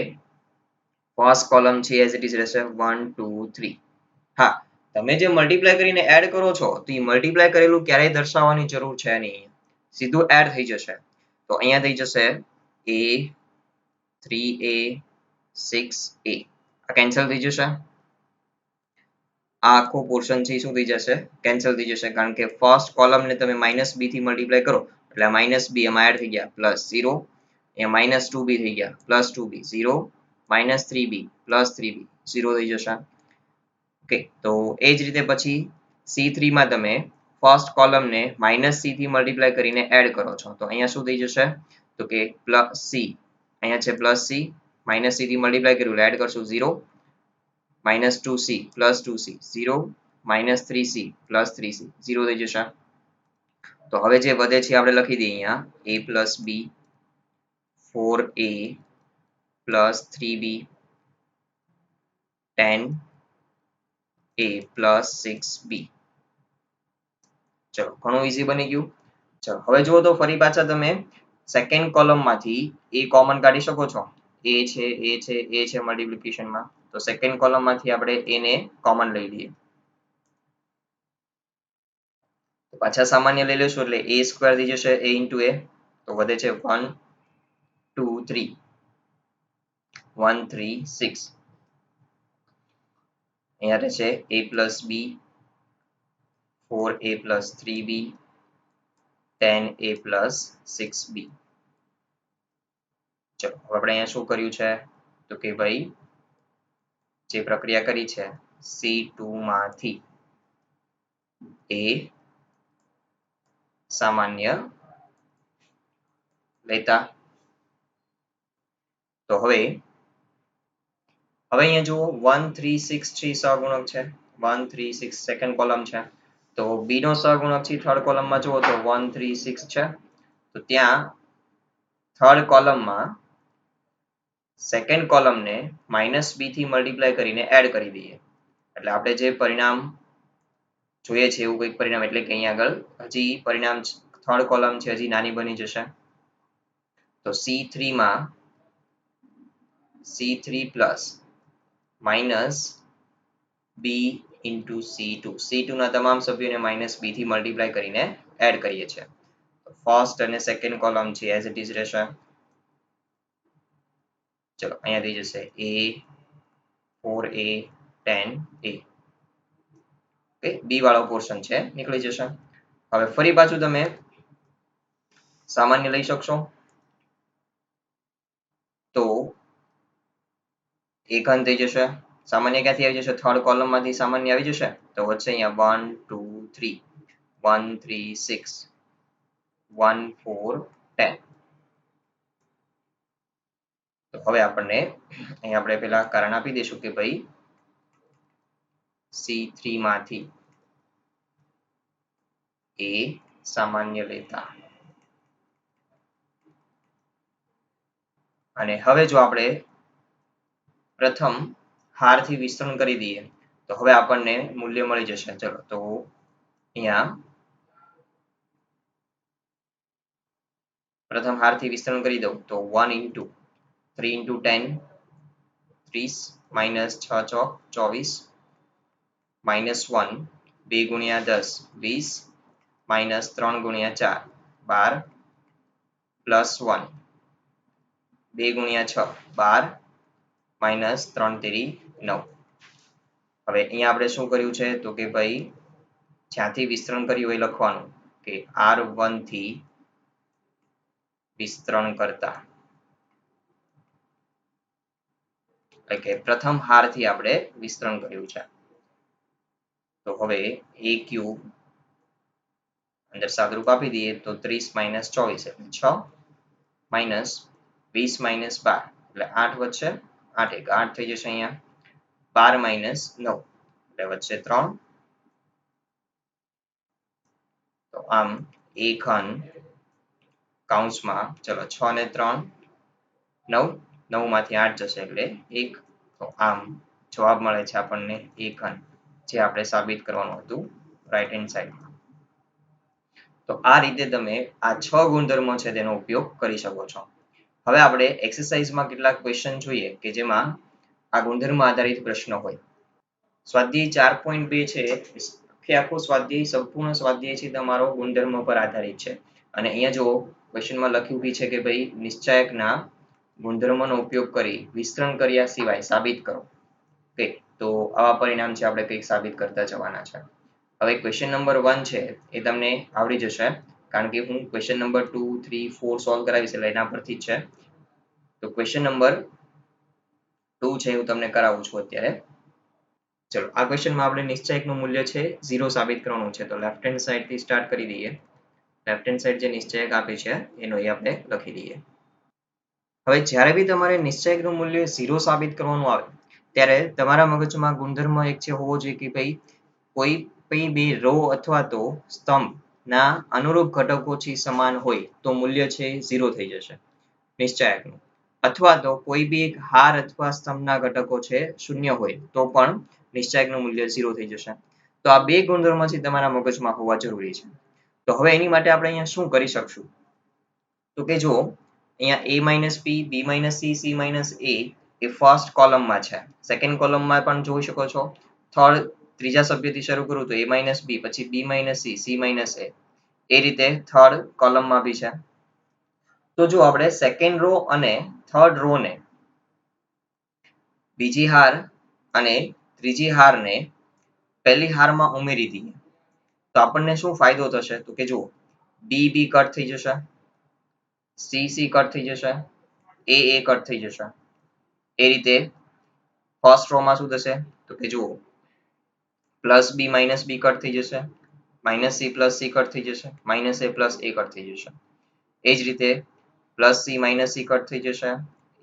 ફર્સ્ટ કોલમ છે એઝ ઇટ ઇઝ રહેશે 1 2 3. હા, તમે જે મલ્ટીપ્લાય કરીને એડ કરો છો તો એ મલ્ટીપ્લાય કરેલું ક્યારેય દર્શાવવાની જરૂર છે નહીં, સીધું એડ થઈ જશે. તો અહીંયા થઈ જશે a 3a 6a, આ કેન્સલ થઈ જશે. આ આખો પોર્શન છે શું થઈ જશે? કેન્સલ થઈ જશે, કારણ કે ફર્સ્ટ કોલમને તમે -b થી મલ્ટીપ્લાય કરો એટલે -b એમાં એડ થઈ ગયા +0, અહીંયા -2b થઈ ગયા +2b, 0 -3b +3b, 0 થઈ જશે. ઓકે, તો એ જ રીતે પછી C3 માં તમે ફર્સ્ટ કોલમને -c થી મલ્ટીપ્લાય કરીને એડ કરો છો તો અહીંયા શું થઈ જશે તો કે +c, અહીંયા છે +c, -c થી મલ્ટીપ્લાય કર્યું એટલે એડ કરશું 0, -2c +2c 0, -3c +3c 0 થઈ જશે. તો હવે જે વધે છે આપણે લખી દઈએ અહીંયા a + b 4a + 3b 10a + 6b. ચલો, ઘણું ઈઝી બની ગયું. ચલો હવે જુઓ તો ફરી પાછા તમે સેકન્ડ કોલમ માંથી a કોમન કાઢી શકો છો. a છે મલ્ટીપ્લિકેશનમાં, તો સેકન્ડ કોલમ માંથી આપણે a ને કોમન લઈ લઈએ. તો પાછા સામાન્ય લઈ લેશું એટલે a² થઈ જશે a * a, તો વધે છે 1 2 3 1 3 6. અહીંયા રહેશે a + b 4a + 3b 10a + 6b. ચલો હવે આપણે અહીંયા શું કર્યું છે તો કે ભાઈ જે પ્રક્રિયા કરી છે C2 માંથી a સામાન્ય લેતા. તો હવે અહીંયા જુઓ 1 3 6 3 સહગુણક છે, 1 3 6 સેકન્ડ કોલમ છે, તો b નો સહગુણક છે થર્ડ કોલમમાં જુઓ તો 1 3 6 છે. તો ત્યાં થર્ડ કોલમમાં સેકન્ડ કોલમને -b થી મલ્ટીપ્લાય કરીને એડ કરી દઈએ એટલે આપણે જે પરિણામ જોઈએ છે એવું કંઈક પરિણામ, એટલે કે અહીંયા આગળ હજી પરિણામ થર્ડ કોલમ છે હજી નાની બની જશે. તો C3 માં C3 પ્લસ -b * C2 ના તમામ સભ્યોને -b થી મલ્ટીપ્લાય કરીને એડ કરીએ છીએ. ફર્સ્ટ અને સેકન્ડ કોલમ છે એઝ ઇટ ઇઝ રહેશે. ચલો અહીંયા થઈ જશે a 4a 10a. Okay, b વાળો પોર્શન છે નીકળી જશે. હવે ફરી પાછું તમે સામાન્ય લઈ શકશો તો a ઘન થઈ જશે. સામાન્ય ક્યાંથી આવી જશે? થર્ડ કોલમ માંથી સામાન્ય આવી જશે. તો વચ્ચે અહીંયા 1 2 3 1 3 6 1 4 10. તો હવે આપણને અહીંયા આપણે પેલા કારણ આપી દઈશું કે ભાઈ C3 માંથી a સામાન્ય લેતા. અને હવે જો આપણે પ્રથમ હારથી વિસ્તરણ કરી દઈએ તો હવે આપણને મૂલ્ય મળી જશે. ચલો તો અહીંયા પ્રથમ હારથી વિસ્તરણ કરી દઉં તો 1 * 3 * 10 30 -6 ચોક 24 -1 2 ગુણ્યા 10 20 -3 ગુણ્યા 4 12 +1 2 ગુણ્યા 6 12 -3 તેરી 9. હવે અહીંયા આપણે શું કર્યું છે તો કે ભાઈ જ્યાંથી વિસ્તરણ કર્યું એ લખવાનું કે R1 થી વિસ્તરણ કરતા એટલે કે પ્રથમ હારથી આપણે વિસ્તરણ કર્યું છે. તો હવે a ક્યુબ અંદર સાદુરૂપ આપી દઈએ તો 30 - 24 એટલે 6 -20 - 12 એટલે 8 વધશે 8 એક 8 થઈ જશે અહીંયા 12 - 9 એટલે વધશે 3. તો આમ a ઘન કૌંસમાં ચલો 6 ને 3 9 9 માંથી 8 જશે એટલે 1. તો આમ જવાબ મળે છે આપણને a ઘન જે આપણે સાબિત કરવાનું હતું રાઈટ હેન્ડ સાઈડ. તો આ રીતે તમે આ 6 ગુણધર્મો છે તેનો ઉપયોગ કરી શકો છો. હવે આપણે એક્સરસાઇઝમાં કેટલાક ક્વેશ્ચન જોઈએ કે જેમાં આ ગુણધર્મ આધારિત પ્રશ્નો હોય. સ્વાધ્યાય 4.2 છે કે આખો સ્વાધ્યાય સંપૂર્ણ સ્વાધ્યાય છે તમારો ગુણધર્મ પર આધારિત છે. અને અહીંયા જો ક્વેશ્ચનમાં લખ્યું બી છે કે ભાઈ નિશ્ચાયકના ગુણધર્મનો ઉપયોગ કરી વિસ્તરણ કર્યા સિવાય સાબિત કરો. ઓકે, તો આવા પરિણામ છે આપણે કંઈક સાબિત કરતા જવાના છે. હવે ક્વેશ્ચન નંબર 1 છે એ તમને આવડી જશે કારણ કે હું ક્વેશ્ચન નંબર 2 3 4 સોલ્વ કરાવીશ એટલે એના પરથી જ છે. તો ક્વેશ્ચન નંબર 2 છે હું તમને કરાવું છું અત્યારે. ચલો આ ક્વેશ્ચનમાં આપણે નિશ્ચાયકનું મૂલ્ય છે 0 સાબિત કરવાનું છે. તો લેફ્ટ હેન્ડ સાઈડ થી સ્ટાર્ટ કરી દઈએ. લેફ્ટ હેન્ડ સાઈડ જે નિશ્ચાયક આપી છે એનો અહીં આપણે લખી દઈએ. હવે જ્યારે બી તમારે નિશ્ચાયકનું મૂલ્ય 0 સાબિત કરવાનું આવે ત્યારે તમારા મગજમાં ગુણધર્મ એક છે હોવો જોઈએ કે ભાઈ કોઈ પણ બે રો અથવા તો સ્તંભના અનુરૂપ ઘટકોથી સમાન હોય તો મૂલ્ય છે 0 થઈ જશે નિશ્ચાયકનું. અથવા તો કોઈ બી એક હાર અથવા સ્તંભના ઘટકો છે 0 હોય તો પણ નિશ્ચાયકનું મૂલ્ય 0 થઈ જશે. તો આ બે ગુણધર્મથી તમારા મગજમાં હોવા જરૂરી છે. તો હવે એની માટે આપણે અહીંયા શું કરી શકશું તો કે જો અહીંયા a - b b - c c - a A first કોલમમાં છે. સેકન્ડ કોલમમાં પણ જોઈ શકો છો. થર્ડ ત્રીજા સભ્યથી શરૂ કરું તો a - b પછી b - c c - a એ રીતે થર્ડ કોલમમાં બી છે. તો જો આપણે સેકન્ડ રો અને થર્ડ રો ને બીજી હાર અને ત્રીજી હારને પહેલી હારમાં ઉમેરી દઈએ તો આપણને શું ફાયદો થશે તો કે જુઓ b b કટ થઈ જશે c c કટ થઈ જશે a કટ થઈ જશે. એ રીતે ફર્સ્ટ રો માં શું થશે તો કે જુઓ plus b minus b cut થઈ જશે minus c plus c cut થઈ જશે minus a plus a cut થઈ જશે. એ જ રીતે plus c minus c cut થઈ જશે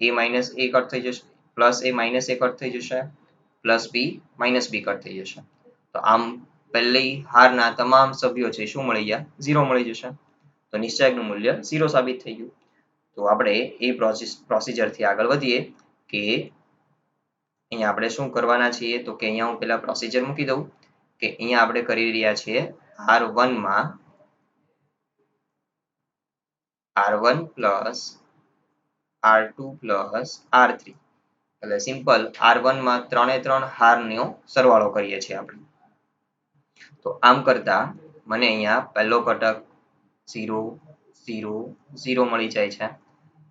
a માઇનસ a કટ થઈ જશે plus a minus a cut થઈ જશે plus b minus b cut થઈ જશે. તો આમ પહેલી હારના તમામ સભ્યો છે શું મળી ગયા 0 મળી જશે. તો નિશ્ચાયકનું મૂલ્ય 0 સાબિત થઈ ગયું. તો આપણે એ પ્રોસિજરથી આગળ વધીએ કે અહીંયા આપણે શું કરવાના છીએ તો કે અહીંયા હું પેલા પ્રોસિજર મૂકી દઉં કે અહીંયા આપણે કરી રહ્યા છીએ R1 માં R1 plus R2 plus R3 એટલે સિમ્પલ R1 માં 3 હારનો સરવાળો કરીએ છીએ આપણે. તો આમ કરતા મને અહીંયા પહેલો ઘટક 0 0 0 મળી જાય છે.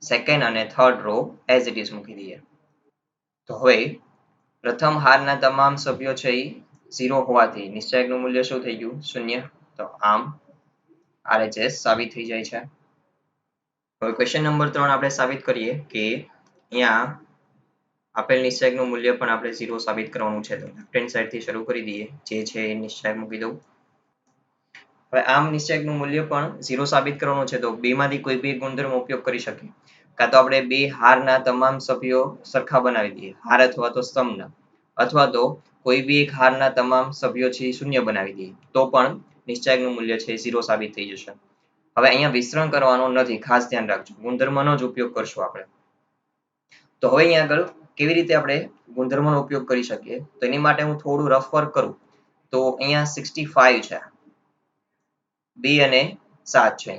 સેકન્ડ અને third row as it is મૂકી દઈએ. તો હવે પ્રથમ હારના તમામ સભ્યો છે એ 0 હોવાથી નિશ્ચાયકનું મૂલ્ય શું થઈ ગયું 0. તો આમ RHS સાબિત થઈ જાય છે. હવે ક્વેશ્ચન નંબર 3 આપણે સાબિત કરીએ કે અહીંયા આપેલ નિશ્ચાયકનું મૂલ્ય પણ આપણે 0 સાબિત કરવાનું છે. તો લેફ્ટ હેન્ડ સાઈડ થી શરૂ કરી દઈએ જે છે એ નિશ્ચાયક મૂકી દઉં. હવે આમ નિશ્ચાયકનું મૂલ્ય પણ 0 સાબિત કરવાનું છે તો બેમાંથી કોઈ બે ગુણધર્મ ઉપયોગ કરી શકીએ. કાં તો આપણે બે હારના તમામ સભ્યો સરખા બનાવી દઈએ હાર અથવા તો સ્તંભના અથવા તો કોઈ બી એક હારના તમામ સભ્યો છે 0 બનાવી દઈએ તો પણ નિશ્ચાયકનું મૂલ્ય છે 0 સાબિત થઈ જશે. હવે અહીંયા વિસ્તરણ કરવાનો નથી ખાસ ધ્યાન રાખજો ગુણધર્મનો જ ઉપયોગ કરશું આપણે. તો હવે અહીંયા આગળ કેવી રીતે આપણે ગુણધર્મનો ઉપયોગ કરી શકીએ તો એની માટે હું થોડું રફ વર્ક કરું તો અહીંયા 65 છે 2 અને 7 છે.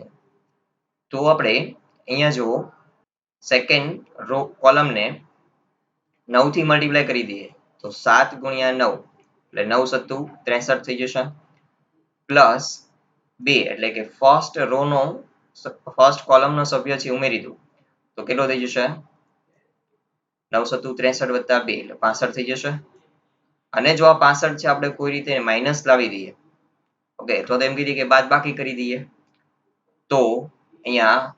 તો આપણે અહીંયા જો સેકન્ડ રો કોલમને 9 થી મલ્ટીપ્લાય કરી દઈએ તો 7 ગુણ્યા 9 એટલે 9 સત્તુ 63 થઈ જશે પ્લસ 2 એટલે કે ફર્સ્ટ રો નો ફર્સ્ટ કોલમ નો સભ્ય છે ઉમેરી દઉં તો કેટલો થઈ જશે 9 સત્તુ 63 વત્તા 2 એટલે 65 થઈ જશે અને જો આ 65 છે આપણે કોઈ રીતે માઇનસ લાવી દઈએ ઓકે તો એમ કીધી કે બાદ બાકી કરી દઈએ તો અહીંયા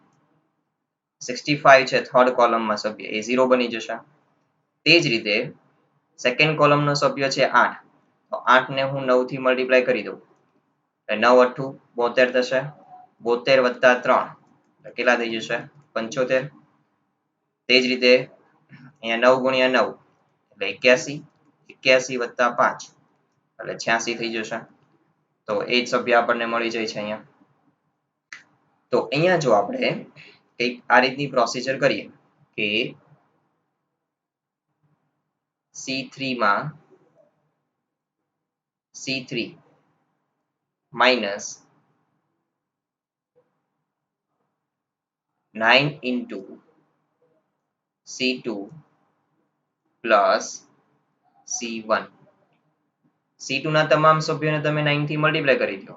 65 છે થર્ડ કોલમમાં સભ્ય એ 0 બની જશે તે જ રીતે સેકન્ડ કોલમનો સભ્ય છે 8 તો 8 ને હું 9 થી મલ્ટીપ્લાય કરી દઉં એટલે 9 અઠ્ઠું 72 થશે 72 વત્તા 3 કેટલા થઈ જશે 75 તે જ રીતે અહીંયા 9 ગુણ્યા 9 એટલે 81 81 વત્તા 5 એટલે 86 થઈ જશે તો એ જ સભ્ય આપણને મળી જાય છે અહીંયા તો અહીંયા જો આપણે એક આ રીતની પ્રોસીજર કરીએ કે C3 માં C3 minus 9 into C2 plus C1 C2 ના તમામ સભ્યોને તમે 9 થી મલ્ટીપ્લાય કરી દો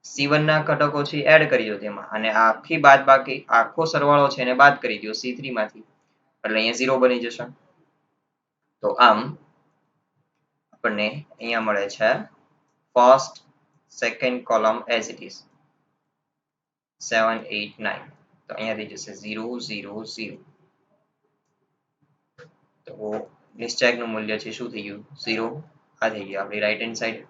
C1 ના ઘટકો છે એડ કરી દો તેમાં અને આખી બાદ બાકી આખો સરવાળો છે એને બાદ કરી દો C3 માંથી એટલે અહીંયા 0 બની જશે તો આમ આપણને અહીંયા મળે છે first second column as it is 7 8 9 તો અહીંયાથી જશે 0 0 0 તો નિશ્ચયકનું મૂલ્ય છે શું થઈ ગયું 0 આ થઈ ગયું આપણી રાઈટ હેન્ડ સાઈડ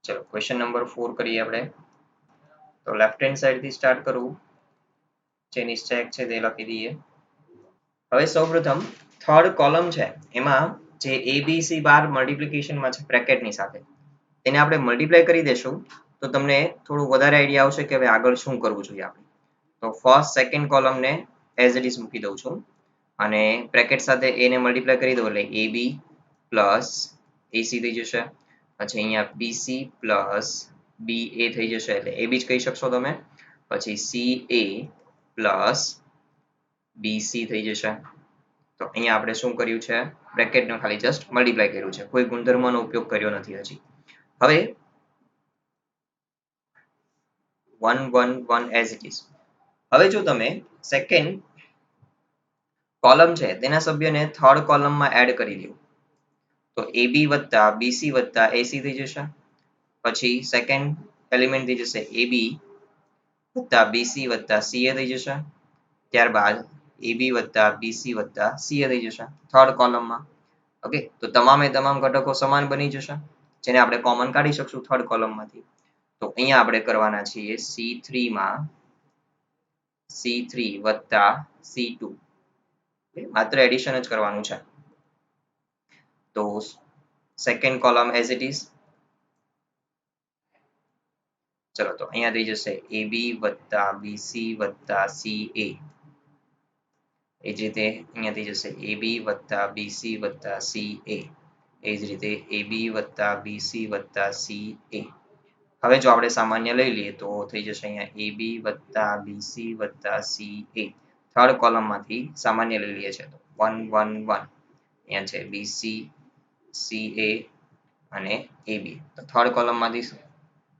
ચલો ક્વેશ્ચન નંબર 4 કરીએ આપણે તો લેફ્ટ હેન્ડ સાઈડ થી સ્ટાર્ટ કરું જે નિશ્ચયક છે તે લખી દઈએ હવે સૌપ્રથમ થર્ડ કોલમ છે એમાં જે ABC બાર મલ્ટીપ્લિકેશનમાં છે બ્રેકેટની સાથે તેને આપણે મલ્ટીપ્લાય કરી દેશું તો તમને થોડું વધારે આઈડિયા આવશે કે હવે આગળ શું કરવું જોઈએ આપણે તો ફર્સ્ટ સેકન્ડ કોલમને એઝ ઇટ ઇઝ મૂકી દઉં છું અને બ્રેકેટ સાથે a ને મલ્ટીપ્લાય કરી દઉં એટલે AB પ્લસ AC થઈ જશે પછી અહીંયા BC પ્લસ BA થઈ જશે એટલે AB જ કહી શકશો તમે પછી CA પ્લસ BC થઈ જશે તો અહીંયા આપણે શું કર્યું છે બ્રેકેટનો ખાલી જસ્ટ મલ્ટીપ્લાય કર્યું છે કોઈ ગુણધર્મનો ઉપયોગ કર્યો નથી હજી હવે 1 1 1 એઝ ઇટ ઇઝ હવે જો તમે સેકન્ડ કોલમ છે તેના સભ્યને થર્ડ કોલમમાં એડ કરી દો તો AB વત્તા BC વત્તા AC થઈ જશે પછી સેકન્ડ એલિમેન્ટ થઈ જશે AB વત્તા BC વત્તા CA થઈ જશે ત્યારબાદ AB વત્તા BC વત્તા CA થઈ જશે થર્ડ કોલમમાં ઓકે તો તમામે તમામ ઘટકો સમાન બની જશે જેને આપણે કોમન કાઢી શકશું થર્ડ કોલમમાંથી તો અહીંયા આપણે કરવાના છીએ C3 માં C3 વત્તા C2 માત્ર એડિશન જ કરવાનું છે તો second column as it is ચલો તો અહીંયા થઈ જશે AB વત્તા BC વત્તા CA એ જ રીતે અહીંયા થઈ જશે AB વત્તા BC વત્તા CA એ જ રીતે AB વત્તા BC વત્તા CA હવે જો આપણે સામાન્ય લઈ લઈએ તો થઈ જશે અહીંયા AB વત્તા BC વત્તા CA થર્ડ કોલમમાંથી સામાન્ય લઈ લઈએ છે તો 1 1 1 અહીંયા છે BC CA અને AB તો થર્ડ કોલમમાંથી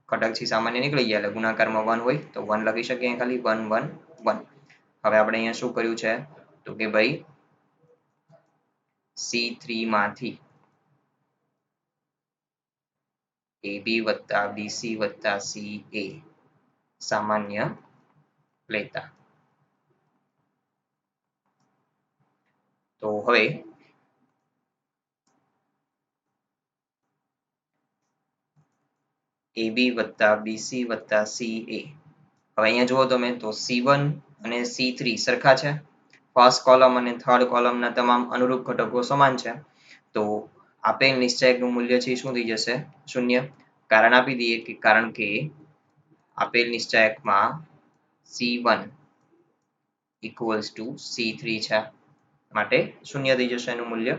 ઘટકથી સામાન્ય નીકળી ગયા એટલે ગુણાકારમાં 1 હોય તો 1 લખી શકીએ ખાલી 1 1 1 હવે આપણે અહીંયા શું કર્યું છે તો કે ભાઈ C3 માંથી AB વત્તા BC વત્તા CA સામાન્ય લેતા તો હવે AB વત્તા BC વત્તા CA હવે અહીંયા જુઓ તમે તો C1 અને C3 સરખા છે ફર્સ્ટ કોલમ અને થર્ડ કોલમના તમામ અનુરૂપ ઘટકો સમાન છે તો આપેલ નિશ્ચયકનું મૂલ્ય છે શું થઈ જશે 0 કારણ આપી દઈએ કે કારણ કે આપેલ નિશ્ચયકમાં C1 equals to C3 છે માટે 0 થઈ જશે એનું મૂલ્ય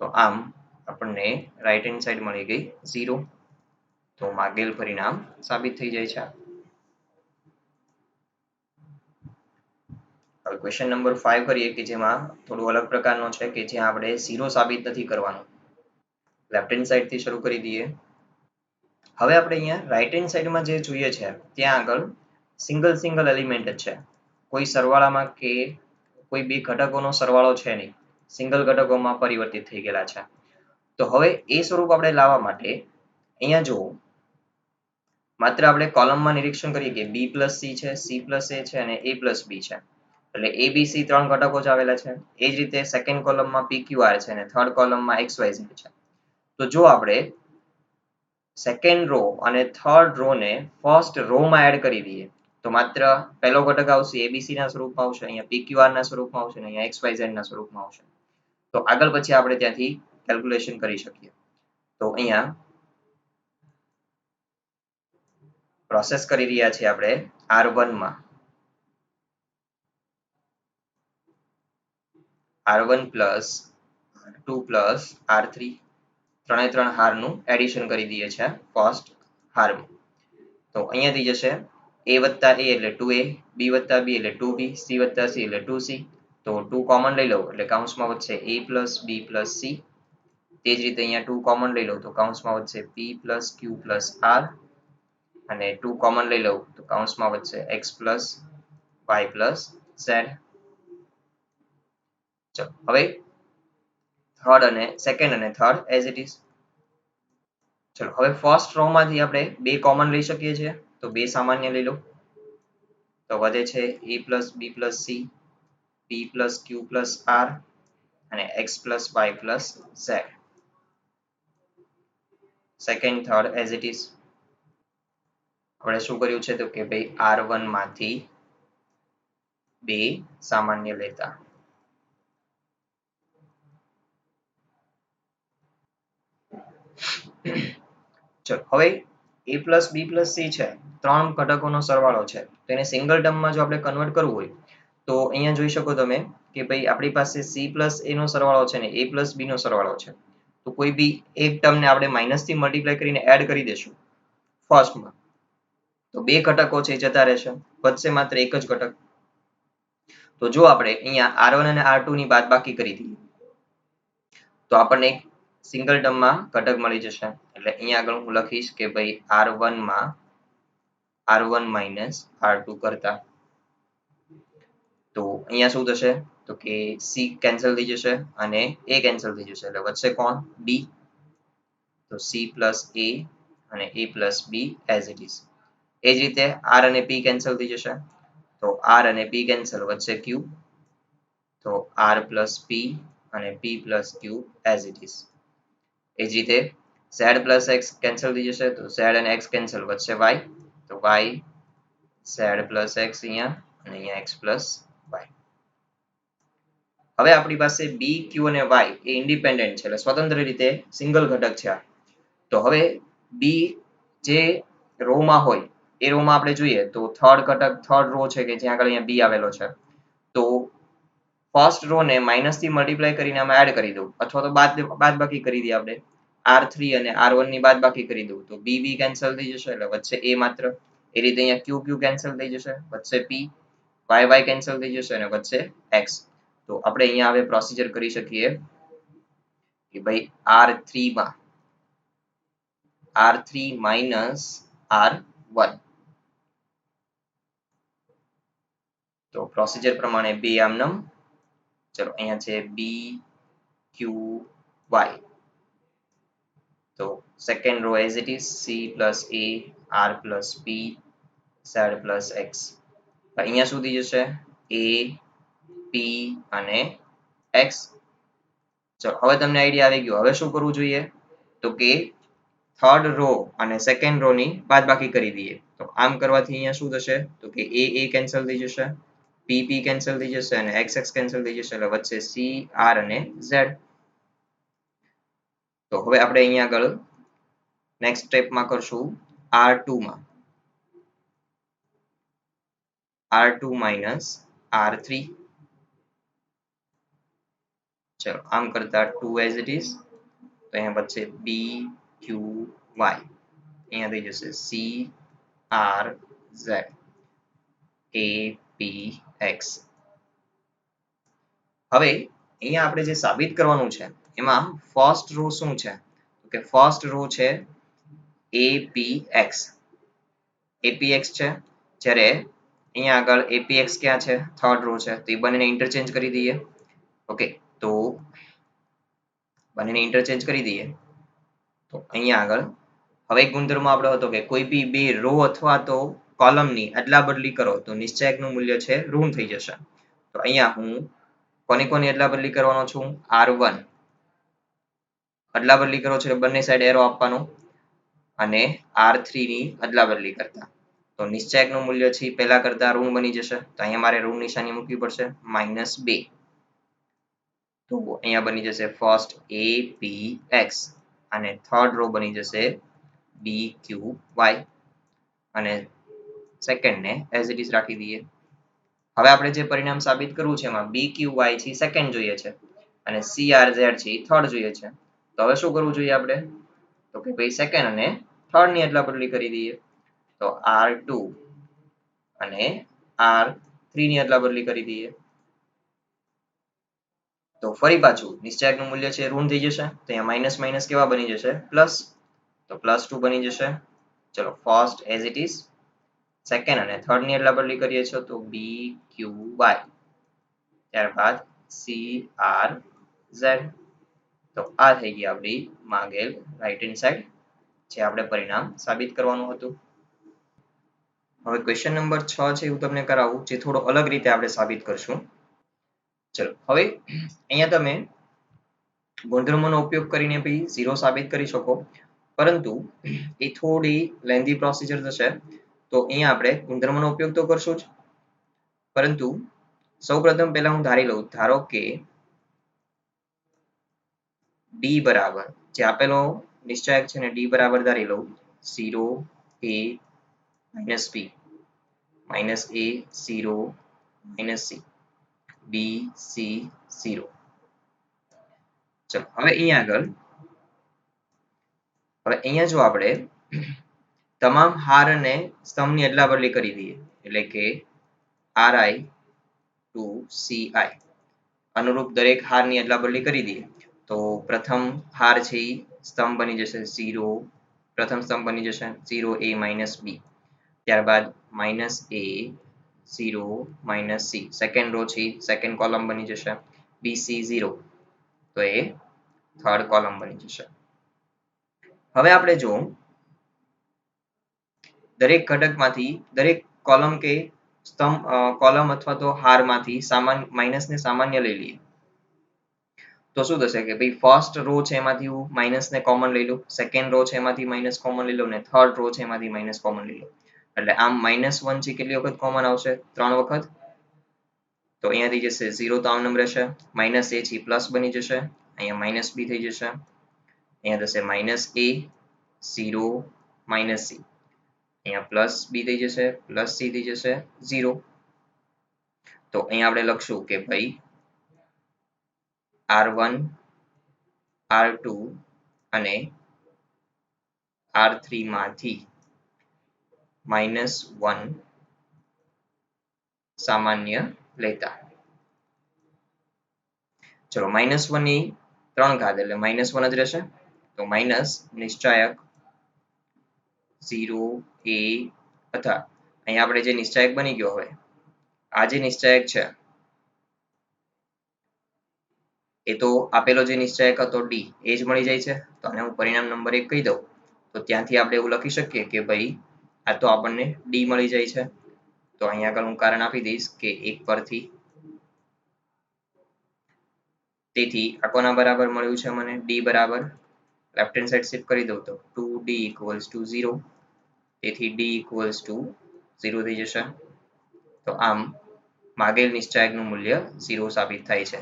તો આમ આપણને રાઈટ હેન્ડ સાઈડ મળી ગઈ 0 તો માગેલ પરિણામ સાબિત થઈ જાય છે હવે ક્વેશ્ચન નંબર 5 કરીએ કે જેમાં થોડું અલગ પ્રકારનો છે કે જ્યાં આપણે 0 સાબિત નથી કરવાનું લેફ્ટ હેન્ડ સાઈડ થી શરૂ કરી દઈએ. હવે આપણે અહીંયા રાઈટ હેન્ડ સાઈડમાં જે જોઈએ છે ત્યાં આગળ સિંગલ એલિમેન્ટ જ છે. કોઈ સરવાળામાં કે કોઈ બે ઘટકોનો સરવાળો છે નહીં. સિંગલ ઘટકોમાં પરિવર્તિત થઈ ગયેલા છે. તો હવે એ સ્વરૂપ આપણે લાવવા માટે અહીંયા જુઓ, માત્ર આપણે કોલમમાં નિરીક્ષણ કરીએ કે b પ્લસ c છે, c પ્લસ a છે અને a પ્લસ b છે. એટલે a b c ત્રણ ઘટકો જ આવેલા છે. એ જ રીતે સેકન્ડ કોલમમાં p q r છે અને થર્ડ કોલમમાં x y z છે. તો જો આપણે સેકન્ડ રો અને થર્ડ રો ને ફર્સ્ટ રો માં એડ કરી દઈએ તો માત્ર પહેલો ઘટક આવશે abc ના સ્વરૂપમાં આવશે, અહીંયા pqr ના સ્વરૂપમાં આવશે અને અહીંયા xyz ના સ્વરૂપમાં આવશે. તો આગળ પછી આપણે ત્યાંથી કેલ્ક્યુલેશન કરી શકીએ. તો અહીંયા પ્રોસેસ કરી રહ્યા છીએ આપણે R1 માં R1 plus R2 plus R3 ત્રણે ત્રણ હારનું એડિશન કરી દઈએ છીએ ફર્સ્ટ હારમાં. તો અહીંયાથી જશે a વત્તા a એટલે 2a, b વત્તા b એટલે 2b, c વત્તા c એટલે 2c. તો 2 કોમન લઈ લઉં એટલે કૌંસમાં વધશે a plus b plus c. તે જ રીતે અહીંયા 2 કોમન લઈ લઉં તો કૌંસમાં વધશે p plus q plus r અને 2 કોમન લઈ લઉં તો કૌંસમાં વધશે x plus y plus z. ચલો હવે થર્ડ અને સેકન્ડ અને થર્ડ એઝ ઇટ ઇઝ. ચલો હવે ફર્સ્ટ રો માંથી આપણે બે કોમન લઈ શકીએ છીએ તો બે સામાન્ય લઈ લો. તો વધે છે a plus b plus c, p plus q plus r અને x plus y plus z. Second third as it is. આપણે શું કર્યું છે તો કે ભાઈ R1 માંથી બે સામાન્ય લેતા. ચલો હવે a plus b plus c છે, ત્રણ ઘટકોનો સરવાળો છે. તેને સિંગલ ટર્મમાં જો આપણે કન્વર્ટ કરવું હોય તો અહીંયા જોઈ શકો તમે કે ભાઈ આપણી પાસે c પ્લસ a નો સરવાળો છે ને a પ્લસ b નો સરવાળો છે. તો કોઈ બી એક ટર્મને આપણે માઇનસ થી મલ્ટીપ્લાય કરીને એડ કરી દેશું ફર્સ્ટમાં તો બે ઘટકો છે જતા રહેશે, વધશે માત્ર એક જ ઘટક. તો જો આપણે અહીંયા R1 અને R2 ની બાદબાકી કરી દઈએ તો આપણને એક સિંગલ ટર્મમાં ઘટક મળી જશે. એટલે અહીંયા આગળ હું લખીશ કે ભાઈ R1 માં R1 માઇનસ R2 કરતા. તો અહીંયા શું થશે તો કે c કેન્સલ થઈ જશે અને a કેન્સલ થઈ જશે એટલે વધશે કોણ b. તો c પ્લસ a અને a plus b as it is. એ જ રીતે r અને p કેન્સલ થઈ જશે તો r અને p કેન્સલ, વધશે q. તો r પ્લસ p અને p plus q as it is. એ જ રીતે z પ્લસ x કેન્સલ થઈ જશે તો z અને x કેન્સલ, વધશે y. તો y z પ્લસ x અહીંયા અને અહીંયા x પ્લસ y. હવે આપણી પાસે b q અને y એ ઇન્ડિપેન્ડન્ટ છે એટલે સ્વતંત્ર રીતે સિંગલ ઘટક છે. તો હવે b જે રો માં હોય એ રો માં આપણે જોઈએ તો થર્ડ ઘટક થર્ડ રો છે કે જ્યાં આગળ અહીંયા b આવેલો છે. તો ફર્સ્ટ રો ને માઇનસ થી મલ્ટીપ્લાય કરીને આમાં એડ કરી દઉં અથવા તો બાદબાકી કરી દઈએ આપણે. R3 અને R1 ની બાદબાકી કરી દઉં તો b કેન્સલ થઈ જશે એટલે વધશે a માત્ર. એ રીતે અહીંયા q કેન્સલ થઈ જશે, વધશે p, y કેન્સલ થઈ જશે અને વધશે x. તો આપણે અહીંયા હવે પ્રોસીજર કરી શકીએ કે ભાઈ R3 માઇનસ R1. તો પ્રોસીજર પ્રમાણે બે આમનમ. ચલો અહીંયા છે b q y. તો second row as it is c plus a r plus p z plus x. અહીંયા સુધી જશે a p અને x. ચલો હવે તમને આઈડિયા આવી ગયો. હવે શું કરવું જોઈએ તો કે થર્ડ રો અને સેકન્ડ રો ની બાદબાકી કરી દઈએ. તો આમ કરવાથી અહીંયા શું થશે તો કે a કેન્સલ થઈ જશે, p કેન્સલ થઈ જશે અને x કેન્સલ થઈ જશે એટલે વધશે c r અને z. તો હવે આપણે અહીંયા આગળ નેક્સ્ટ સ્ટેપમાં કરશું R2 માં R2 માઇનસ R3. ચલો આમ કરતા 2 એઝ ઇટ ઇઝ. તો અહીંયા વધશે b q y. અહીંયા થઈ જશે c r z a p x. હવે અહીંયા આપણે જે સાબિત કરવાનું છે એમાં ફર્સ્ટ રો શું છે કે ફર્સ્ટ રો છે APX છે, જ્યારે અહીંયા આગળ APX ક્યાં છે, થર્ડ રો છે, તો એ બંનેને ઇન્ટરચેન્જ કરી દઈએ. ઓકે, તો બંનેને ઇન્ટરચેન્જ કરી દઈએ તો અહીંયા આગળ હવે એક ગુણધર્મ આપણો હતો કે કોઈ બી બે રો અથવા તો કોલમની અદલા બદલી કરો તો નિશ્ચાયકનું મૂલ્ય છે ઋણ થઈ જશે. તો અહીંયા હું કોની અદલા બદલી કરવાનો છું, R1 અદલા બદલી કરો છો એટલે બંને સાઈડ એરો આપવાનો અને R3 ની અદલા બદલી કરતા તો નિશ્ચાયકનું મૂલ્ય છે પહેલા કરતા ઋણ બની જશે. તો અહીંયા મારે ઋણ નિશાની મૂકવી પડશે -2. તો અહીંયા બની જશે ફર્સ્ટ APX અને થર્ડ રો બની જશે BQY અને સેકન્ડ ને એઝ ઇટ ઇઝ રાખી દઈએ. હવે આપણે જે પરિણામ સાબિત કરવું છે એમાં BQY છે સેકન્ડ જોઈએ છે અને CRZ છે થર્ડ જોઈએ છે. તો હવે શું કરવું જોઈએ આપણે, તો કે ભાઈ સેકન્ડ અને થર્ડ ની અદલા બદલી કરી દઈએ. તો R2 અને R3 ની અદલા બદલી કરી દઈએ. તો ફરી પાછું નિશ્ચાયકનું મૂલ્ય છે ઋણ થઈ જશે. તો અહીંયા માઇનસ માઇનસ કેવા બની જશે, પ્લસ. તો +2 બની જશે. ચલો first as it is, second અને થર્ડ ની અદલા બદલી કરીએ છીએ તો BQY, ત્યારબાદ CRZ. તો આ થઈ ગઈ આપણી માંગેલ રાઈટ હેન્ડ સાઈડ જે આપણે પરિણામ સાબિત કરવાનું હતું. હવે ક્વેશ્ચન નંબર 6 છે હું તમને કરાવું જે થોડો અલગ રીતે આપણે સાબિત કરશું. ચલો હવે અહીંયા તમે ગુણધર્મોનો ઉપયોગ કરીને બી 0 સાબિત કરી શકો, પરંતુ એ થોડી લેન્ધી પ્રોસિજર થશે. તો અહીંયા આપણે ગુણધર્મોનો ઉપયોગ તો કરશું જ, પરંતુ સૌપ્રથમ પહેલા હું ધારી લઉં, ધારો કે D બરાબર જે આપેલો નિશ્ચાયક છે ને D બરાબર ધારી લઉં 0 A - B -A 0 - C B C 0. ચલો હવે અહીંયા જો આપણે તમામ હાર અને સ્તંભની અદલા બદલી કરી દઈએ એટલે કે RI to CI અનુરૂપ દરેક હારની અદલા બદલી કરી દઈએ તો પ્રથમ હાર છે એ સ્તંભ બની જશે 0, પ્રથમ સ્તંભ બની જશે 0 A - B, ત્યારબાદ -A 0 - C, સેકન્ડ રો છે સેકન્ડ કોલમ બની જશે BC 0, તો એ થર્ડ કોલમ બની જશે. હવે આપણે જો દરેક ઘટકમાંથી દરેક કોલમ કે સ્તંભ કોલમ અથવા તો હારમાંથી માઇનસને સામાન્ય લઈ લઈએ તો શું થશે કે ભાઈ ફર્સ્ટ રો છે એમાંથી હું માઇનસ ને કોમન લઈ લઉં, સેકન્ડ રો છે એમાંથી માઇનસ કોમન લઈ લઉં ને થર્ડ રો છે એમાંથી માઇનસ કોમન લઈ લઉં. એટલે આમ -1 છે કેટલી વખત કોમન આવશે, 3 વખત. તો અહીંયા થઈ જશે 0 તો આમ નંબર રહેશે, -A છે પ્લસ બની જશે, અહીંયા -B થઈ જશે, અહીંયા થશે -A 0 - C, અહીંયા +B થઈ જશે, +C થઈ જશે 0. તો અહીંયા આપણે લખશું કે ભાઈ R1 R2 અને R3 માંથી -1 સામાન્ય લેતા. ચલો -1 ની 3 ઘાત એટલે -1 જ રહેશે. તો માઇનસ નિશ્ચાયક 0 A અથવા અહીંયા આપણે જે નિશ્ચાયક બની ગયો, હવે આ જે નિશ્ચાયક છે એ તો આપેલો જે નિશ્ચાયક હતો D એ જ મળી જાય છે. તો આને હું પરિણામ નંબર 1 કહી દઉં તો ત્યાંથી આપણે એવું લખી શકીએ કે ભાઈ આ તો આપણને D મળી જાય છે. તો અહીંયા આગળ હું કારણ આપી દઈશ કે 1 પરથી. તેથી આ કોના બરાબર મળ્યું છે મને, D બરાબર લેફ્ટ હેન્ડ સાઈડ શિફ્ટ કરી દઉં તો 2D = 0, તેથી D = 0 થઈ જશે. તો આમ માગેલ નિશ્ચાયકનું મૂલ્ય 0 સાબિત થાય છે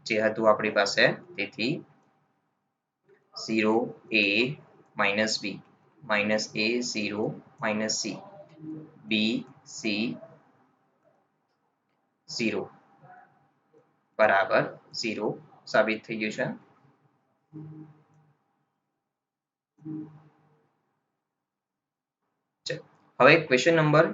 જે હતું આપણી પાસે. તેથી 0 A - B -A 0 - C B C 0 બરાબર 0 સાબિત થઈ ગયું છે. હવે ક્વેશ્ચન નંબર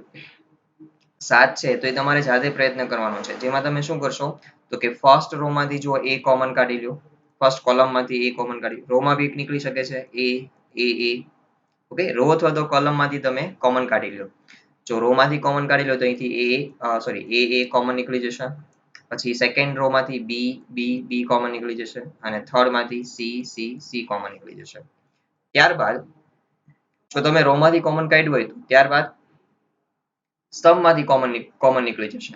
7 છે તો એ તમારે જાતે પ્રયત્ન કરવાનો છે, જેમાં તમે શું કરશો તો કે ફર્સ્ટ રો માંથી જો A કોમન કાઢી લો, ફર્સ્ટ કોલમમાંથી એ કોમન કાઢી, રોમાં બી નીકળી શકે છે એ ઓકે, રો અથવા તો કોલમમાંથી તમે કોમન કાઢી લો. જો રો માંથી કોમન કાઢી લો તો અહીંથી એ કોમન નીકળી જશે. પછી સેકન્ડ રો માંથી બી કોમન નીકળી જશે અને થર્ડ માંથી સી કોમન નીકળી જશે. ત્યારબાદ જો તમે રો માંથી કોમન કાઢ્યું હોય તો ત્યારબાદ સ્તંભમાંથી કોમન નીકળી જશે.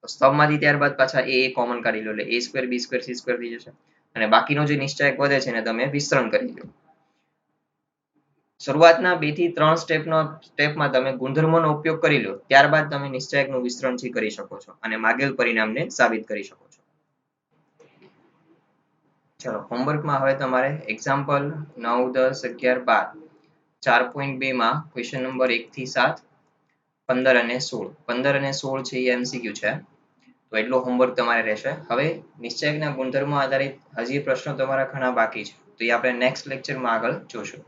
સ્તંભમાંથી ત્યારબાદ પાછા એ કોમન કાઢી લો એટલે a square B square C square થઈ જશે અને બાકીનો જે નિશ્ચાયક વધે છે એને તમે વિસ્તરણ કરી લો. શરૂઆતના 2 થી 3 સ્ટેપમાં તમે ગુણધર્મોનો ઉપયોગ કરી લો, ત્યારબાદ તમે નિશ્ચાયકનું વિસ્તરણ કરી શકો છો અને માગેલ પરિણામને સાબિત કરી શકો છો. ચલો હોમવર્કમાં હવે તમારે એક્ઝામ્પલ 9, 10, 11, 12 4.2 માં ક્વેશ્ચન નંબર 1 થી 7, 15 અને 16. 15 અને 16 છે એ MCQ છે, તો એટલું હોમવર્ક તમારે રહેશે. હવે નિશ્ચાયકના ગુણધર્મો આધારિત હજી પ્રશ્નો તમારા ઘણા બાકી છે, તો એ આપણે નેક્સ્ટ લેક્ચરમાં આગળ જોશું.